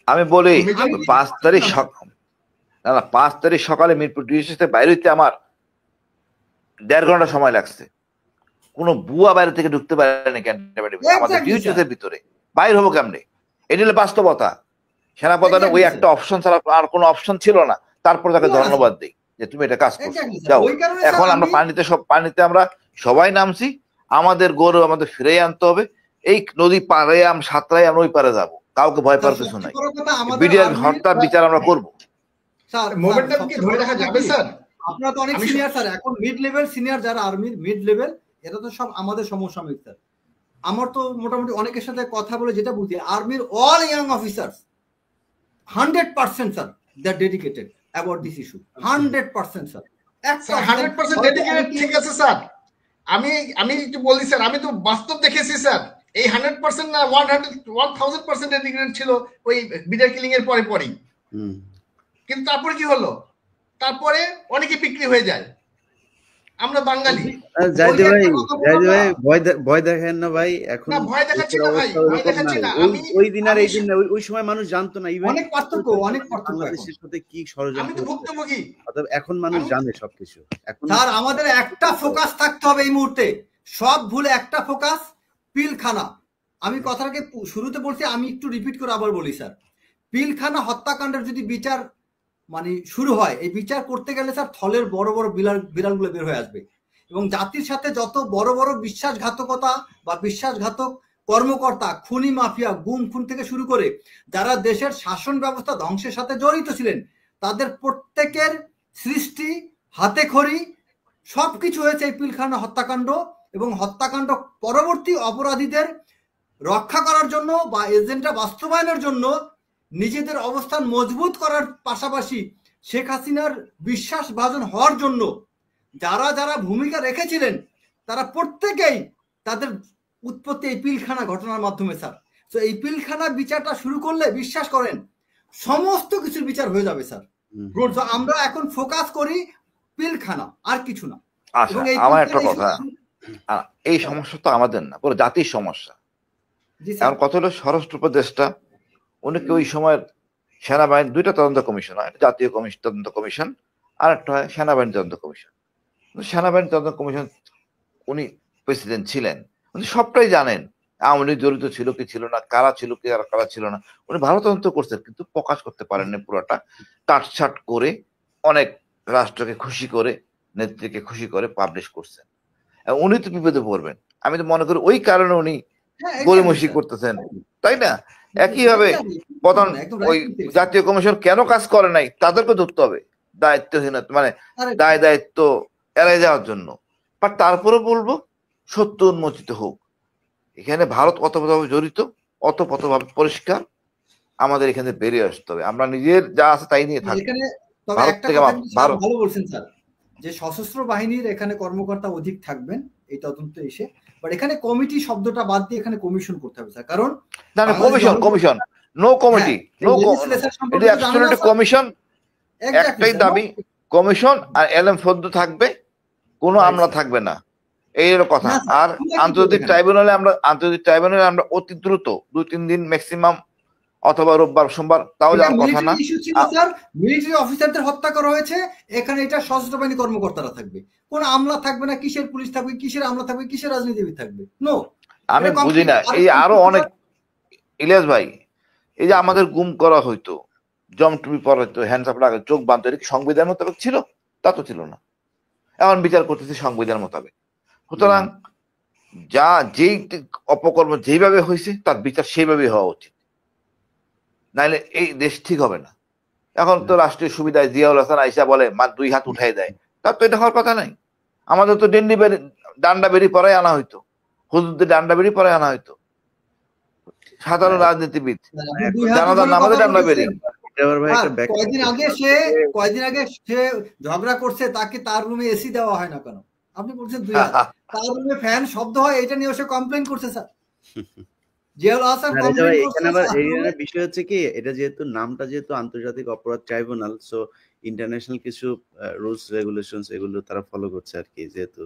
আমি বলি 5 তারিখ সকালে মিরপুর ডিএসএতে বাইরে হইতে আমার 1.5 ঘন্টা সময় লাগছে। কোন বুয়া বাইরে থেকে ঢুকতে পারেনি ক্যান্টনমেন্টে, আমাদের ডিউটিতে ভিতরে বাইরে হবো কেমনে? এটা হলো বাস্তবতা। সেনাপ্রধানের ওই একটা অপশন ছাড়া আর কোনো অপশন ছিল না। তারপর তাকে ধন্যবাদ দিই যে তুমি এটা কাজ করছো। যাও, এখন আমরা পানিতে আমরা সবাই নামছি। আমাদের গৌরব আমাদের ফিরে আনতে হবে। এই নদী পারে সাঁতরাই আমরা ওই পারে যাবো, কাউকে ভয় পাওয়ার কিছু নাই। বিডিআর হত্যার বিচার আমরা করবো। স্যার মোমেন্টাম কি ধরে রাখা যাবে স্যার? আপনারা তো অনেক সিনিয়র স্যার, এখন মিড লেভেল সিনিয়র যারা আর্মির মিড লেভেল, এটা তো সব আমাদের সমসাময়িক স্যার। আমার তো মোটামুটি অনেকের সাথে কথা বলে যেটা বুঝি, আর্মির all young officers 100% sir they are dedicated about this issue. 100% sir, 100% dedicated. ঠিক আছে স্যার, আমি একটু বলি স্যার, আমি তো বাস্তব দেখেছি স্যার। এই 100% না 1000% ডেডিকেটেড ছিল ওই বিডার কিলিং এর পরেই। কিন্তু তারপরে কি হলো? তারপরে অনেকে বিক্রি হয়ে যায়। আমরা বাঙালি ভয় দেখেন না ভাই। এখন ভয় দেখাচ্ছি না ভাই, ভয় দেখাচ্ছি না। ওই দিন আর এই দিন না, ওই সময় মানুষ জানতো না ইভেন অনেক পার্থক্য বাংলাদেশের সাথে কি ষড়যন্ত্র। আমি তো ভুক্তভোগী। অতএব এখন মানুষ জানে সবকিছু। এখন স্যার আমাদের একটা ফোকাস থাকতে হবে এই মুহূর্তে, সব ভুলে একটা ফোকাস, পিলখানা। আমি কথাটাকে শুরুতে বলছি, আমি একটু রিপিট করে আবার বলি স্যার। পিলখানা হত্যাকাণ্ডের যদি বিচার মানে শুরু হয়, এই বিচার করতে গেলে স্যার থলের বড় বড় বিড়ালগুলো বের হয়ে আসবে। এবং জাতির সাথে যত বড় বড় বিশ্বাসঘাতকতা বা বিশ্বাসঘাতক কর্মকর্তা, খুনি মাফিয়া, গুম খুন থেকে শুরু করে যারা দেশের শাসন ব্যবস্থা ধ্বংসের সাথে জড়িত ছিলেন, তাদের প্রত্যেকের সৃষ্টি, হাতে খড়ি সবকিছু হয়েছে এই পিলখানা হত্যাকাণ্ড। এবং হত্যাকাণ্ড পরবর্তী অপরাধীদের রক্ষা করার জন্য বা এজেন্ডা বাস্তবায়নের জন্য, নিজেদের অবস্থান মজবুত করার পাশাপাশি শেখ হাসিনার বিশ্বাসভাজন হওয়ার জন্য যারা যারা ভূমিকা রেখেছিলেন, তারা প্রত্যেকেই তাদের উৎপত্তি এই পিলখানা ঘটনার মাধ্যমে স্যার। তো এই পিলখানা বিচারটা শুরু করলে বিশ্বাস করেন সমস্ত কিছুর বিচার হয়ে যাবে স্যার। তো আমরা এখন ফোকাস করি পিলখানা, আর কিছু না। আচ্ছা, আমার একটা কথা, এই সমস্যা তো আমাদের না, পুরো জাতির সমস্যা। এখন কথা হলো স্বরাষ্ট্র উপদেষ্টা, উনিকে ওই সময়ের সেনাবাহিনী, 2টা তদন্ত কমিশন হয়, জাতীয় তদন্ত কমিশন আর একটা হয় সেনাবাহিনী তদন্ত কমিশন। সেনাবাহিনী তদন্ত কমিশন উনি প্রেসিডেন্ট ছিলেন, উনি সবটাই জানেন। আওয়ামী লীগ জড়িত ছিল কি ছিল না, কারা ছিল কি আর কারা ছিল না, উনি ভালো তদন্ত করছেন, কিন্তু প্রকাশ করতে পারেননি পুরোটা। কাটছাট করে অনেক রাষ্ট্রকে খুশি করে, নেত্রীকে খুশি করে পাবলিশ করছেন। উনি তো বিপদে পড়বেন। আমি তো মনে করি ওই কারণে উনি হ্যাঁ, গড়িমসি exactly, করতেছেন, তাই না? sir. একইভাবে Exactly, প্রধান একদম ওই right বলছেন। জাতীয় কমিশন কেন কাজ করে নাই তাদেরকে ধরতে হবে দায়িত্বহীনতা, মানে আরে দায় দায়িত্ব এড়াই যাওয়ার জন্য। বাট তারপরে বলবো সত্য উন্মোচিত হোক। এখানে ভারত অতপ্রতভাবে জড়িত, অতপ্রতভাবে পরিষ্কার। আমাদের এখানে বেরিয়ে আসতে হবে, আমরা নিজের যা আছে তাই নিয়ে থাকবো। এখানে তবে ভারত একটা থেকে কথা কিন্তু স্যার ভারত ভালো বলছেন স্যার, যে সশস্ত্র বাহিনীর এখানে কর্মকর্তা অধিক থাকবেন এই তদন্ত এসে, বাট এখানে কমিটি শব্দটা বাদ দিয়ে এখানে কমিশন করতে হবে স্যার, কারণ না না, বাংলাদেশ কমিশন জনগণ- কমিশন নো কমিটি হ্যাঁ, নো, এই legislature সম্পর্কে এটা তো জানে না অ্যাবসলিউটলি স্যার। কমিশন। Exactly, একটাই sir, দাবি, no? কমিশন আর এলএম ফদ্দু থাকবে, কোনো Right, আমলা sir. থাকবে না, এই হলো কথা। না, sir, আর আমরা কি আন্তর্জাতিক করবো ট্রাইব্যুনালে আমরা অতি দ্রুত 2-3 দিন ম্যাক্সিমাম, অথবা রোববার সোমবার, তাও যাওয়ার কথা না। ইস্যু ছিল স্যার, মিলিটারি অফিসারদের হত্যা করা হয়েছে, এখানে এটা সশস্ত্র বাহিনী কর্মকর্তারা থাকবে, কোন আমলা থাকবে না, কিসের পুলিশ থাকবে, কিসের আমলা থাকবে, কিসের রাজনীতিবিদ থাকবে, নো। আমি বুঝি না, এই আরো অনেক, ইলিয়াস ভাই, এই যে আমাদের গুম করা হইতো, জমটুপি পরা হইতো, হ্যান্ডসাপ লাগা, চোখ বাঁধতো, এটা কি সংবিধান মোতাবেক ছিল? তা তো ছিল না। এখন বিচার করতেছি সংবিধান মোতাবেক। সুতরাং যা যেই অপকর্ম যেইভাবে হয়েছে তার বিচার সেইভাবে হওয়া উচিত, নাইলে এই দেশ ঠিক হবে না। এখন তো রাষ্ট্রীয় সুবিধায় জিয়াউল হাসান আইসা বলে 2 হাত উঠাই দেয়, তার তো এটা হওয়ার কথা নাই। আমাদের তো ডান্ডা বেরি পরাই আনা হইতো, হুজুরদের ডান্ডা বেরি পরাই আনা হইতো, সাধারণ রাজনীতিবিদ জানাজার নামাজে ডান্ডা বেরি। কয়দিন আগে সে ঝগড়া করছে, তাকে তার রুমে এসি দেওয়া হয় না কেন? আপনি বলছেন 2 হাত, তার রুমে ফ্যান শব্দ হয়, এটা নিয়ে সে কমপ্লেইন করছে স্যার। জিয়াউল হাসান কমপ্লেইন করছে। বিষয় হচ্ছে কি, এটা যেহেতু নামটা যেহেতু আন্তর্জাতিক অপরাধ ট্রাইব্যুনাল, সো ইন্টারন্যাশনাল কিছু রুলস রেগুলেশনস এগুলো তারা ফলো করছে আর কি, যেহেতু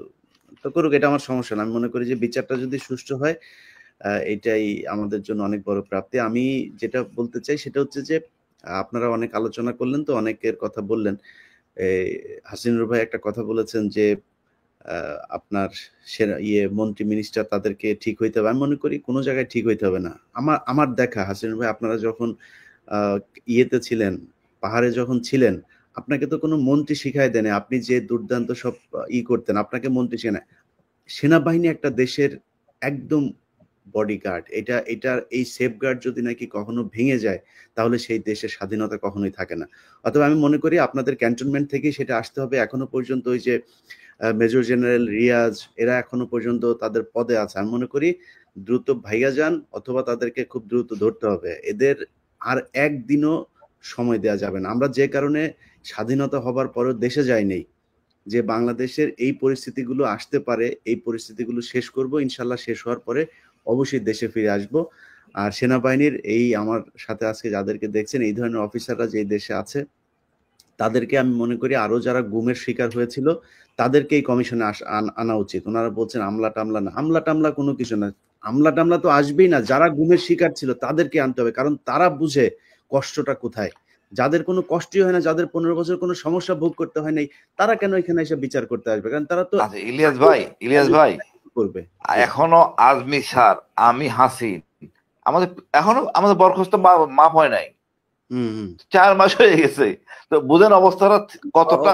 তো করুক, এটা আমার সমস্যা না। আমি মনে করি যে বিচারটা যদি সুষ্ঠু হয়, এটাই আমাদের জন্য অনেক বড় প্রাপ্তি। আমি যেটা বলতে চাই সেটা হচ্ছে যে আপনারা অনেক আলোচনা করলেন, তো অনেকের কথা বললেন। হাসিনুর ভাই একটা কথা বলেছেন যে আপনার মন্ত্রী মিনিস্টার তাদেরকে ঠিক হইতে হবে। আমি মনে করি কোনো জায়গায় ঠিক হইতে হবে না। আমার দেখা হাসিনুর ভাই, আপনারা যখন ইয়েতে ছিলেন, পাহাড়ে যখন ছিলেন, আপনাকে তো কোনো মন্ত্রী শিখাই দেন, আপনি যে দুর্দান্ত সব করতেন, আপনাকে মন্ত্রী শেখায়। সেনাবাহিনী একটা দেশের একদম বডিগার্ড। এটার এই সেফগার্ড যদি নাকি কখনো ভেঙে যায়, তাহলে সেই দেশের স্বাধীনতা কখনোই থাকে না। অথবা আমি মনে করি আপনাদের ক্যান্টনমেন্ট থেকেই সেটা আসতে হবে। এখনো পর্যন্ত ওই যে মেজর জেনারেল রিয়াজ, এরা এখনো পর্যন্ত তাদের পদে আছে। আমি মনে করি দ্রুত ভাইয়া যান, অথবা তাদেরকে খুব দ্রুত ধরতে হবে। এদের আর একদিনও সময় দেওয়া যাবে না। আমরা যে কারণে স্বাধীনতা হবার পরেও দেশে যাইনি, যে বাংলাদেশের এই পরিস্থিতিগুলো আসতে পারে, এই পরিস্থিতিগুলো শেষ করব ইনশাল্লাহ। শেষ হওয়ার পরে অবশ্যই দেশে ফিরে আসব। আর সেনাবাহিনীর এই আমার সাথে আজকে যাদেরকে দেখছেন, এই ধরনের অফিসাররা যে দেশে আছে, তাদেরকে আমি মনে করি আরো যারা গুমের শিকার হয়েছিল তাদেরকে এই কমিশনে আনা উচিত। ওনারা বলছেন আমলা টামলা না, আমলা টামলা কোনো কিছু না, আমলা টামলা তো আসবেই না। যারা গুমের শিকার ছিল তাদেরকে আনতে হবে, কারণ তারা বুঝে কষ্টটা কোথায়। যাদের কোনো কষ্টই হয় না, যাদের 15 বছর কোনো সমস্যা ভোগ করতে হয় নাই, তারা কেন এখানে এসে বিচার করতে আসবে? কারণ তারা তো ইলিয়াস ভাই করবে। এখনো আজমি স্যার, আমি হাসিন, এখনো আমাদের বরখাস্ত মাফ হয় নাই, 4 মাস হয়ে গেছে। তো বুঝেন অবস্থাটা কতটা।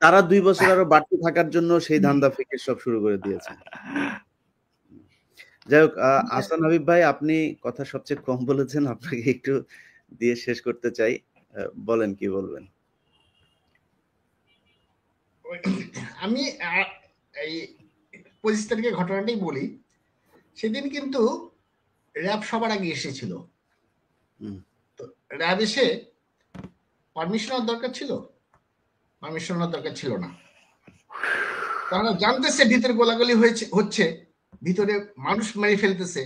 তারা 2 বছর আরো বাড়তে থাকার জন্য সেই ধান্দা ফিকির সব শুরু করে দিয়েছে। যাই হোক, আহসান হাবিব ভাই, আপনি কথা সবচেয়ে কম বলেছেন, আপনাকে একটু দিয়ে শেষ করতে চাই। বলেন, কি বলবেন? আমি এই 25 তারিখের ঘটনাটাই বলি। সেদিন কিন্তু র্যাব সবার আগে এসেছিল। তো র্যাব এসে পারমিশন হওয়ার দরকার ছিল? পারমিশন হওয়ার দরকার ছিল না। তারা জানতেছে ভিতরে গোলাগুলি হচ্ছে, ভিতরে মানুষ মেরে ফেলতেছে,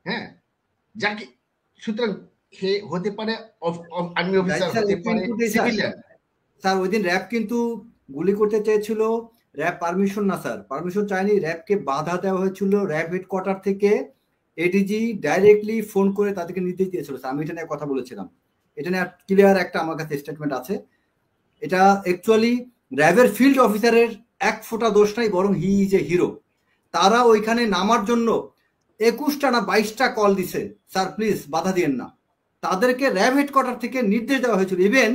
হ্যাঁ, যাকে সুতরাং হে হতে পারে আর্মি অফিসার, হতে পারে সিভিলিয়ান। স্যার ওই দিন র্যাব কিন্তু গুলি করতে চেয়েছিল, র্যাব পারমিশন না স্যার, পারমিশন চাইনি, র্যাবকে বাধা দেওয়া হয়েছিল। র্যাব হেডকোয়ার্টার থেকে এডিজি ডাইরেক্টলি ফোন করে তাদেরকে নির্দেশ দিয়েছিল। আমি এটা নিয়ে কথা বলেছিলাম, এটা নিয়ে ক্লিয়ার একটা আমার কাছে স্টেটমেন্ট আছে। এটা অ্যাকচুয়ালি র্যাবের ফিল্ড অফিসারের এক ফোঁটা দোষ নাই, বরং হি ইজ এ হিরো। তারা ওইখানে নামার জন্য 21টা না 22টা কল দিছে, স্যার প্লিজ বাধা দিয়েন না। তাদেরকে র্যাব হেডকোয়ার্টার থেকে নির্দেশ দেওয়া হয়েছিল। ইভেন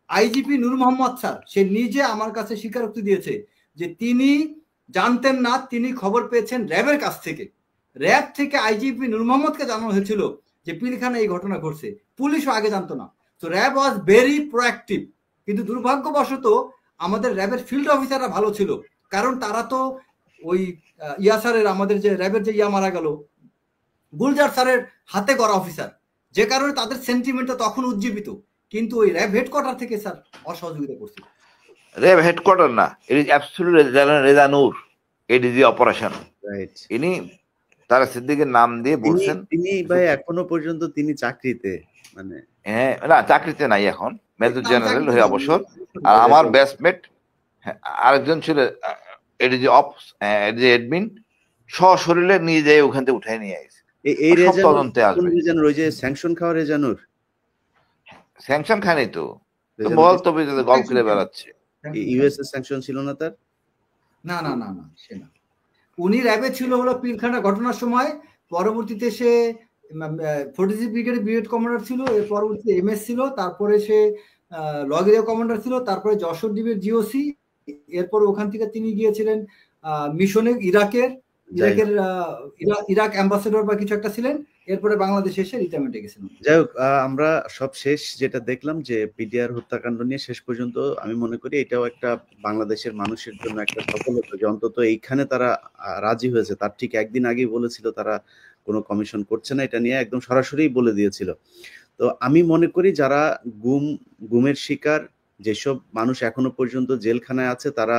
আইজিপি নূর মোহাম্মদ স্যার, সে নিজে আমার কাছে স্বীকারোক্তি দিয়েছে যে তিনি জানতেন না, তিনি খবর পেয়েছেন র্যাবের কাছ থেকে। র্যাব থেকে আইজিপি নূর মোহাম্মদকে জানানো হয়েছিল যে পিলখানা এই ঘটনা ঘটছে, পুলিশও আগে জানতো না। তো র্যাব ওয়াজ ভেরি প্রোঅ্যাক্টিভ। কিন্তু দুর্ভাগ্যবশত আমাদের র্যাবের ফিল্ড অফিসাররা ভালো ছিল, কারণ তারা তো ওই ইয়াসারের, আমাদের যে র্যাবের যে মারা গেল গুলজার স্যারের হাতে করা অফিসার, যে কারণে তাদের সেন্টিমেন্টটা তখন উজ্জীবিত। কিন্তু ওই র্যাব হেডকোয়ার্টার থেকে স্যার অসহযোগিতা করছিল। র্যাব হেডকোয়ার্টার না, it is absolute Reza Noor, ADG operation. Right, ইনি তারা সিদ্দিকের নাম দিয়ে বলছেন। তিনি ভাই এখনো পর্যন্ত তিনি চাকরিতে, মানে হ্যাঁ, না চাকরিতে নাই এখন, মেজর জেনারেল হয়ে অবসর। আর আমার ব্যাচমেট আরেকজন ছিল এডিজি অপস, এডিজি অ্যাডমিন, সশরীরে নিয়ে যায় ওখান থেকে উঠাই নিয়ে আসে। এই তদন্তে আসবে। ওই যে স্যাংশন খাওয়া রেজানুর, স্যাংশন খায়নি তো, বল তবে গল করে বেড়াচ্ছে। ইউএস এর স্যাংশন ছিল না তার? না না না না, সে না। উনি র্যাবে ছিল হলো পিলখানা ঘটনার সময়, পরবর্তীতে সে 46 ব্রিগেডের ব্রিগেড কমান্ডার ছিল, এর পরবর্তীতে এমএস ছিল, তারপরে সে লগ এরিয়া কমান্ডার ছিল, তারপরে যশোর দ্বীপের জিওসি, এরপর ওখান থেকে তিনি গিয়েছিলেন মিশনে, ইরাক অ্যাম্বাসেডর বা কিছু একটা ছিলেন, এরপরে বাংলাদেশে এসে রিটায়ারমেন্টে গেছিলেন। যাই হোক, আমরা সব শেষ যেটা দেখলাম যে বিডিআর হত্যাকাণ্ড নিয়ে শেষ পর্যন্ত আমি মনে করি এটাও একটা বাংলাদেশের মানুষের জন্য একটা সফলতা যে অন্তত এইখানে তারা রাজি হয়েছে। তার ঠিক একদিন আগেই বলেছিল তারা কোনো কমিশন করছে না, এটা নিয়ে একদম সরাসরি বলে দিয়েছিল। তো আমি মনে করি যারা গুমের শিকার যেসব মানুষ এখনো পর্যন্ত জেলখানায় আছে, তারা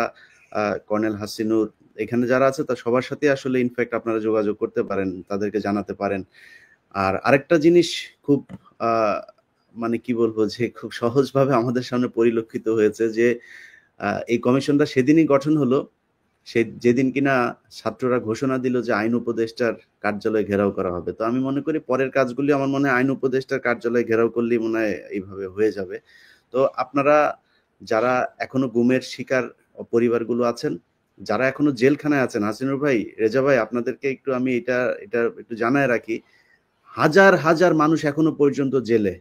কর্নেল হাসিনুর এখানে যারা আছে তার সবার সাথে আসলে ইনফ্যাক্ট আপনারা যোগাযোগ করতে পারেন, তাদেরকে জানাতে পারেন। আর আরেকটা জিনিস খুব মানে কি বলবো, যে খুব সহজভাবে আমাদের সামনে পরিলক্ষিত হয়েছে যে এই কমিশনটা সেদিনই গঠন হলো যেদিন কিনা ছাত্ররা ঘোষণা দিল যে আইন উপদেষ্টার কার্যালয় ঘেরাও করা হবে। তো আমি মনে করি পরের কাজগুলি আমার মনে হয় আইন উপদেষ্টার কার্যালয় ঘেরাও করলেই মনে হয় এইভাবে হয়ে যাবে। তো আপনারা যারা এখনো গুমের শিকার পরিবারগুলো আছেন, যারা এখনো জেলখানায় আছেন, হাসিনুর ভাই, রেজা ভাই, আপনাদেরকে একটু আমি এটা একটু জানায় রাখি, হাজার হাজার মানুষ এখনো পর্যন্ত জেলে,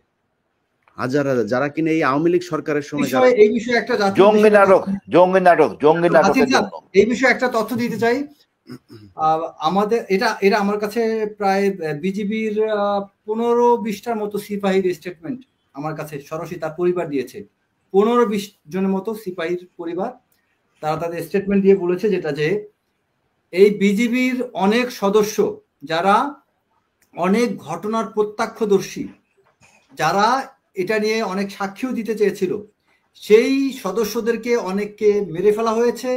হাজার হাজার, যারা কিনা এই আওয়ামী লীগ সরকারের সময় এই বিষয়ে একটা জঙ্গি নাটক এই বিষয়ে একটা তথ্য দিতে চাই। আমাদের এটা আমার কাছে প্রায় বিজিবির 15-20টার মতো সিপাহীর স্টেটমেন্ট আমার কাছে সরাসরি তার পরিবার দিয়েছে। 15-20 জনের মতো সিপাহীর পরিবার, তারা তাদের স্টেটমেন্ট দিয়ে বলেছে যেটা যে এই বিজিবির অনেক সদস্য যারা অনেক ঘটনার প্রত্যক্ষদর্শী, যারা এটা নিয়ে অনেক সাক্ষীও দিতে চেয়েছিল, সেই সদস্যদেরকে অনেককে মেরে ফেলা হয়েছে,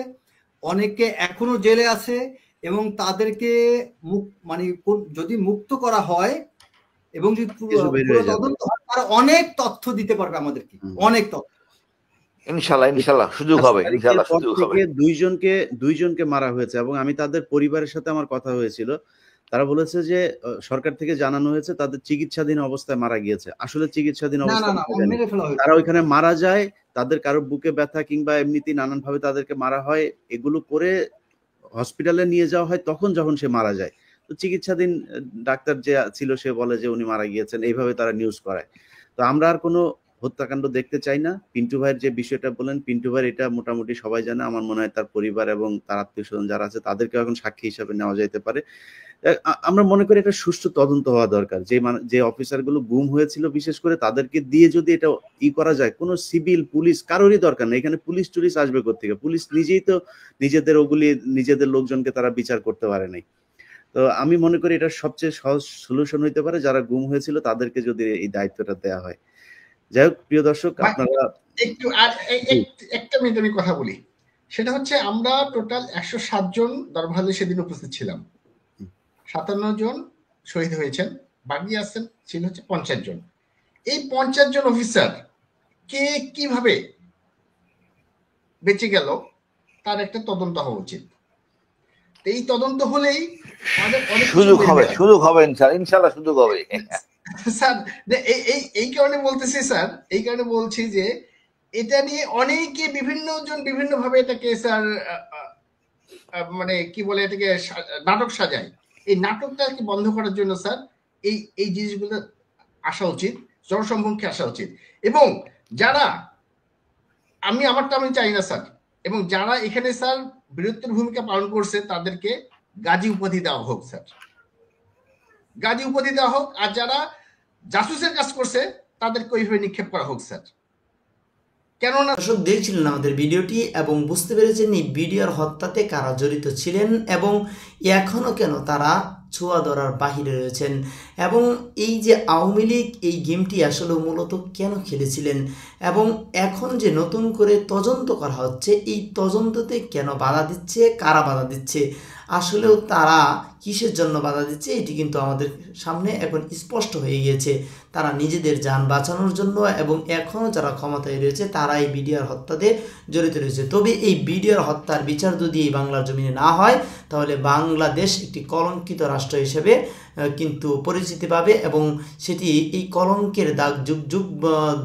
অনেকে এখনো জেলে আছে, এবং তাদেরকে মানে যদি মুক্ত করা হয় এবং যদি তদন্ত হয়, তারা অনেক তথ্য দিতে পারবে আমাদেরকে, অনেক তথ্য। ইনশাআল্লাহ সুযোগ হবে। দুইজনকে মারা হয়েছে এবং আমি তাদের পরিবারের সাথে আমার কথা হয়েছিল, তারা বলেছে যে সরকার থেকে জানানো হয়েছে তাদের চিকিৎসাধীন অবস্থায় মারা গিয়েছে। আসলে চিকিৎসাধীন অবস্থায় তারা ওইখানে মারা যায়, তাদের কারো বুকে ব্যথা কিংবা এমনিতেই নানান ভাবে তাদেরকে মারা হয়, এগুলো করে হসপিটালে নিয়ে যাওয়া হয় তখন যখন সে মারা যায়। তো চিকিৎসাধীন ডাক্তার যে ছিল সে বলে যে উনি মারা গিয়েছেন, এইভাবে তারা নিউজ করায়। তো আমরা আর কোনো হত্যাকাণ্ড দেখতে চাই না। পিন্টু ভাইয়ের যে বিষয়টা বলেন, পিন্টু ভাইয়ের এটা মোটামুটি সবাই জানে। আমার মনে হয় তার পরিবার এবং তার আত্মীয় স্বজন যারা আছে তাদেরকে এখন সাক্ষী হিসাবে নেওয়া যাইতে পারে। আমরা মনে করি এটা সুষ্ঠু তদন্ত হওয়া দরকার। যে অফিসার গুলো গুম হয়েছিল বিশেষ করে তাদেরকে দিয়ে যদি এটা করা যায়, কোনো সিভিল পুলিশ কারোরই দরকার নেই। এখানে পুলিশ টুলিশ আসবে কোত্থেকে? পুলিশ নিজেই তো নিজেদের লোকজনকে তারা বিচার করতে পারে নাই। তো আমি মনে করি এটা সবচেয়ে সহজ সলিউশন হইতে পারে, যারা গুম হয়েছিল তাদেরকে যদি এই দায়িত্বটা দেওয়া হয়। যাই হোক, প্রিয় দর্শক, আপনারা একটু আর একটা মিনিট আমি কথা বলি। সেটা হচ্ছে আমরা টোটাল 107 জন দরভালে সেদিন উপস্থিত ছিলাম। 57 জন শহীদ হয়েছেন, বাকি আছেন ছিল হচ্ছে 50 জন। এই 50 জন অফিসার কে কিভাবে বেঁচে গেল তার একটা তদন্ত হওয়া উচিত। এই তদন্ত হলেই সুযোগ হবে ইনশাআল্লাহ সুযোগ হবে। স্যার এই কারণে বলতেছি, স্যার এই কারণে বলছি যে এটা নিয়ে অনেকে বিভিন্ন ভাবে এটাকে স্যার মানে কি বলে এটাকে নাটক সাজায়। এই নাটকটাকে বন্ধ করার জন্য স্যার এই জিনিসগুলো আসা উচিত, জনসম্মুখে আসা উচিত। এবং যারা আমি চাই না স্যার, এবং যারা এখানে স্যার বীরত্বের ভূমিকা পালন করছে তাদেরকে গাজী উপাধি দেওয়া হোক স্যার। গাজী উপাধি দেওয়া হোক, আর যারা জাসুসের কাজ করছে তাদেরকে ওইভাবে নিক্ষেপ করা হোক স্যার। কেননা দর্শক দেখছিলেন আমাদের ভিডিওটি এবং বুঝতে পেরেছেন এই বিডিআর হত্যাতে কারা জড়িত ছিলেন এবং এখনও কেন তারা ছোঁয়া ধরার বাহিরে রয়েছেন, এবং এই যে আওয়ামী লীগ এই গেমটি আসলে মূলত কেন খেলেছিলেন, এবং এখন যে নতুন করে তদন্ত করা হচ্ছে এই তদন্ততে কেন বাধা দিচ্ছে, কারা বাধা দিচ্ছে, আসলেও তারা কিসের জন্য বাধা দিচ্ছে এটি কিন্তু আমাদের সামনে এখন স্পষ্ট হয়ে গিয়েছে। তারা নিজেদের যান বাঁচানোর জন্য এবং এখনও যারা ক্ষমতায় রয়েছে তারা এই বিডিআর হত্যাতে জড়িত রয়েছে। তবে এই বিডিআর হত্যার বিচার যদি এই বাংলার জমিনে না হয় তাহলে বাংলাদেশ একটি কলঙ্কিত রাষ্ট্র হিসেবে কিন্তু পরিচিতি পাবে, এবং সেটি এই কলঙ্কের দাগ যুগ যুগ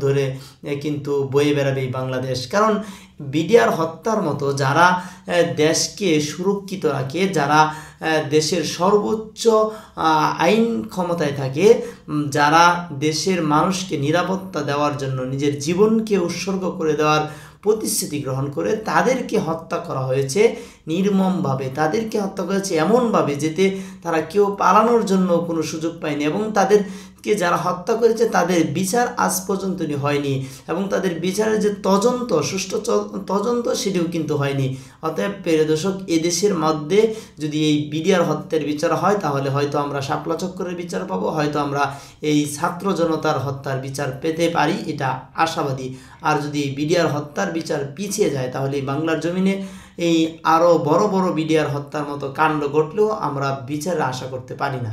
ধরে কিন্তু বয়ে বেড়াবে এই বাংলাদেশ। কারণ বিডিআর হত্যার মতো যারা দেশকে সুরক্ষিত রাখে, যারা দেশের সর্বোচ্চ আইন ক্ষমতায় থাকে, যারা দেশের মানুষকে নিরাপত্তা দেওয়ার জন্য নিজের জীবনকে উৎসর্গ করে দেওয়ার প্রতিশ্রুতি গ্রহণ করে, তাদেরকে হত্যা করা হয়েছে নির্মমভাবে, তাদেরকে হত্যা করেছে এমনভাবে যেতে তারা কেউ পালানোর জন্য কোনো সুযোগ পায়নি, এবং তাদেরকে যারা হত্যা করেছে তাদের বিচার আজ পর্যন্ত হয়নি, এবং তাদের বিচারের যে তদন্ত, সুষ্ঠু তদন্ত সেটিও কিন্তু হয়নি। অতএব প্রিয় দর্শক, এদেশের মধ্যে যদি এই বিডিআর হত্যার বিচার হয় তাহলে হয়তো আমরা শাপলা চক্করের বিচার পাবো, হয়তো আমরা এই ছাত্র জনতার হত্যার বিচার পেতে পারি, এটা আশাবাদী। আর যদি বিডিআর হত্যার বিচার পিছিয়ে যায় তাহলে বাংলার জমিনে এই আরও বড় বড় বিডিআর হত্যার মতো কাণ্ড ঘটলেও আমরা বিচারের আশা করতে পারি না।